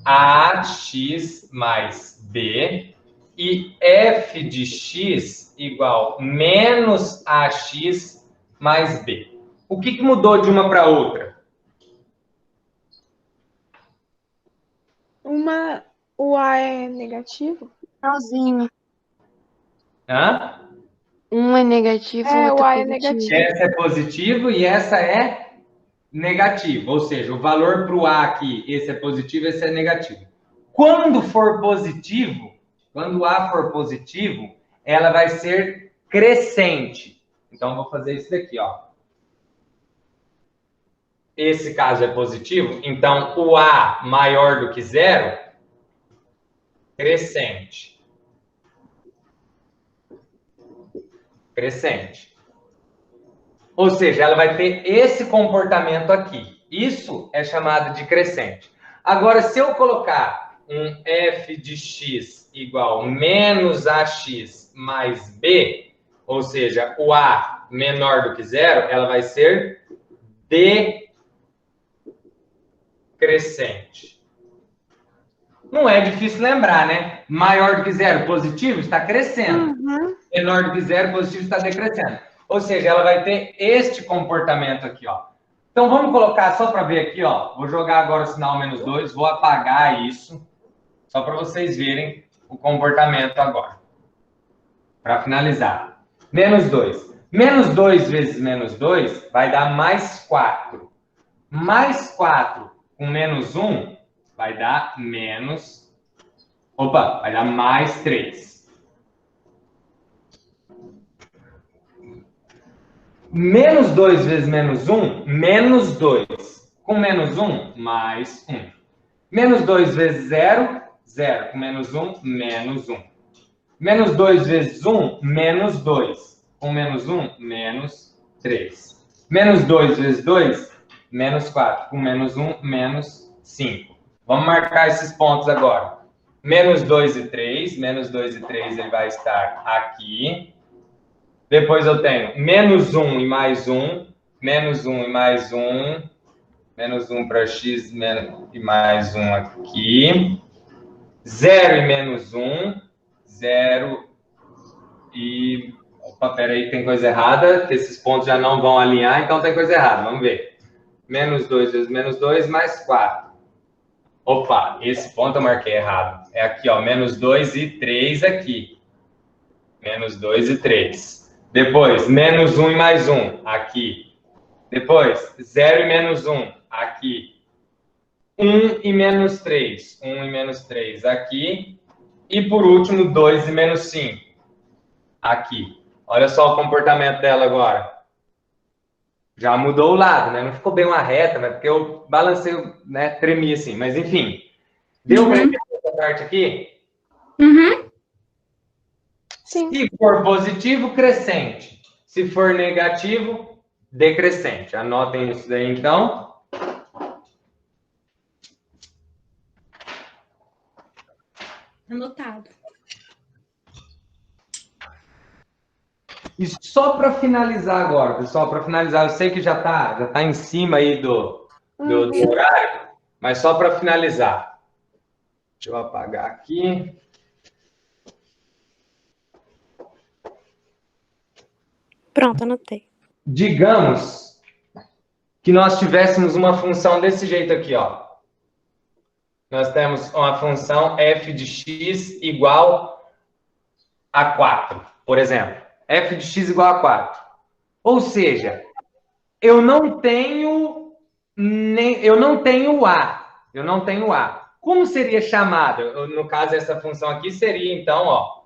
[SPEAKER 5] a x mais b e f de x igual menos ax mais b. O que mudou de uma para outra?
[SPEAKER 3] O A é negativo?
[SPEAKER 1] Finalzinho.
[SPEAKER 5] Hã?
[SPEAKER 1] Um é negativo,
[SPEAKER 3] É,
[SPEAKER 1] outro
[SPEAKER 3] o A é
[SPEAKER 1] positivo.
[SPEAKER 3] negativo.
[SPEAKER 5] Essa é positivo e essa é negativa. Ou seja, o valor para o A aqui, esse é positivo, esse é negativo. Quando for positivo, quando o A for positivo, ela vai ser crescente. Então, eu vou fazer isso daqui, ó. Esse caso é positivo, então o A maior do que 0, crescente. Crescente. Ou seja, ela vai ter esse comportamento aqui. Isso é chamado de crescente. Agora, se eu colocar um f de x igual menos ax mais b, ou seja, o A menor do que 0, ela vai ser decrescente. Não é difícil lembrar, né? Maior do que 0, positivo, está crescendo. Menor do que 0, positivo, está decrescendo. Ou seja, ela vai ter este comportamento aqui, ó. Então, vamos colocar, só para ver aqui, ó. Vou jogar agora o sinal menos 2, vou apagar isso, só para vocês verem o comportamento agora. Para finalizar. Menos 2. Menos 2 vezes menos 2 vai dar mais 4. Mais 4 com menos 1 vai dar menos... Opa, vai dar mais 3. Menos 2 vezes menos 1, menos 2. Com menos 1, mais 1. Menos 2 vezes 0, 0. Com menos 1, menos 1. Menos 2 vezes 1, menos 2. Com menos 1, menos 3. Menos 2 vezes 2, menos 4. Com menos 1, menos 5. Vamos marcar esses pontos agora. Menos 2 e 3. Menos 2 e 3 ele vai estar aqui. Depois eu tenho menos 1 e mais 1. Menos 1 e mais 1. Menos 1 para x e mais 1 aqui. 0 e menos 1. 0 e... Opa, peraí, tem coisa errada, que esses pontos já não vão alinhar, então tem coisa errada. Vamos ver. Menos 2 vezes menos 2, mais 4. Opa, esse ponto eu marquei errado. É aqui, ó, menos 2 e 3 aqui. Menos 2 e 3. Depois, menos 1 e mais 1, aqui. Depois, 0 e menos 1, aqui. 1 e menos 3. 1 e menos 3, aqui. E, por último, 2 e menos 5, aqui. Olha só o comportamento dela agora. Já mudou o lado, né? Não ficou bem uma reta, né? Porque eu balancei, né? Tremi assim. Mas, enfim. Deu para entender essa parte aqui?
[SPEAKER 4] Uhum.
[SPEAKER 3] Sim.
[SPEAKER 5] Se for positivo, crescente. Se for negativo, decrescente. Anotem isso daí, então.
[SPEAKER 4] Anotado.
[SPEAKER 5] E só para finalizar agora, pessoal, para finalizar, eu sei que já tá em cima aí do horário, mas só para finalizar. Deixa eu apagar aqui.
[SPEAKER 2] Pronto, anotei.
[SPEAKER 5] Digamos que nós tivéssemos uma função desse jeito aqui, ó. Nós temos uma função f de x igual a 4, por exemplo. F de x igual a 4. Ou seja, eu não tenho A. Como seria chamado? No caso, essa função aqui seria, então, ó,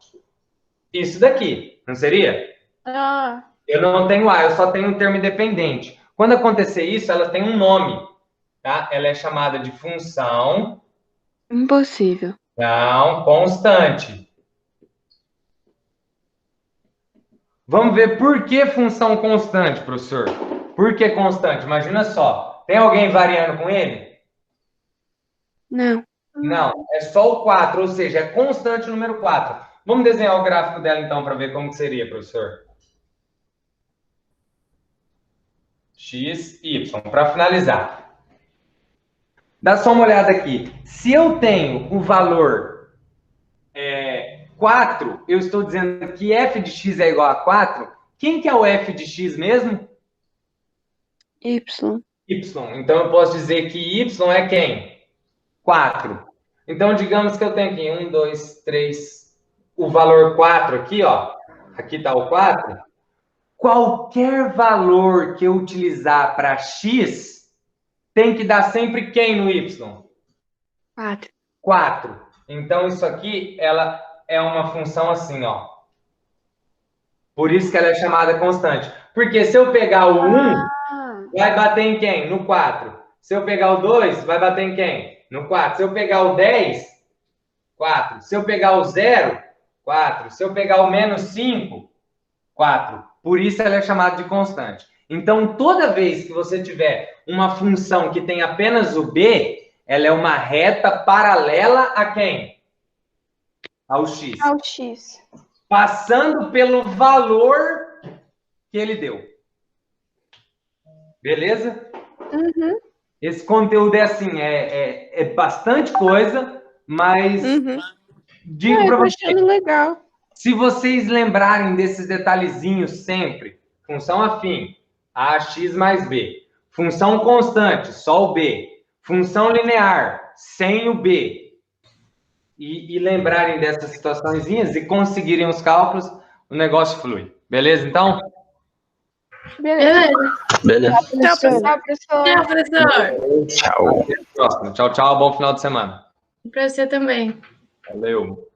[SPEAKER 5] isso daqui, não seria?
[SPEAKER 3] Ah,
[SPEAKER 5] Eu não tenho A, eu só tenho um termo independente. Quando acontecer isso, ela tem um nome, tá? Ela é chamada de função
[SPEAKER 1] Impossível.
[SPEAKER 5] não constante. Vamos ver por que função constante, professor. Por que constante? Imagina só. Tem alguém variando com ele?
[SPEAKER 1] Não.
[SPEAKER 5] Não, é só o 4, ou seja, é constante o número 4. Vamos desenhar o gráfico dela, então, para ver como que seria, professor. X, Y, para finalizar. Dá só uma olhada aqui. Se eu tenho o valor 4, eu estou dizendo que f de x é igual a 4. Quem que é o f de x mesmo?
[SPEAKER 1] Y.
[SPEAKER 5] Y. Então, eu posso dizer que y é quem? 4. Então, digamos que eu tenho aqui 1, 2, 3, o valor 4 aqui, ó. Aqui está o 4. Qualquer valor que eu utilizar para x, tem que dar sempre quem no y?
[SPEAKER 1] 4.
[SPEAKER 5] 4. Então, isso aqui, ela é uma função assim, ó. Por isso que ela é chamada constante. Porque se eu pegar o 1, vai bater em quem? No 4. Se eu pegar o 2, vai bater em quem? No 4. Se eu pegar o 10, 4. Se eu pegar o 0, 4. Se eu pegar o menos 5, 4. Por isso ela é chamada de constante. Então, toda vez que você tiver uma função que tem apenas o b, ela é uma reta paralela a quem? Ao x.
[SPEAKER 3] ao X.
[SPEAKER 5] Passando pelo valor que ele deu. Beleza?
[SPEAKER 3] Uhum.
[SPEAKER 5] Esse conteúdo é assim, é bastante coisa, mas digo para
[SPEAKER 3] Eu tô
[SPEAKER 5] vocês,
[SPEAKER 3] achando legal.
[SPEAKER 5] se vocês lembrarem desses detalhezinhos sempre, função afim, ax mais b, função constante, só o b, função linear, sem o b, e lembrarem dessas situaçõezinhas e conseguirem os cálculos, o negócio flui. Beleza, então?
[SPEAKER 3] Beleza.
[SPEAKER 6] Beleza.
[SPEAKER 3] Tchau, pessoal, professor.
[SPEAKER 4] Tchau, professor.
[SPEAKER 6] Tchau.
[SPEAKER 5] Até a próxima. Tchau, tchau. Bom final de semana.
[SPEAKER 4] Para você também.
[SPEAKER 5] Valeu.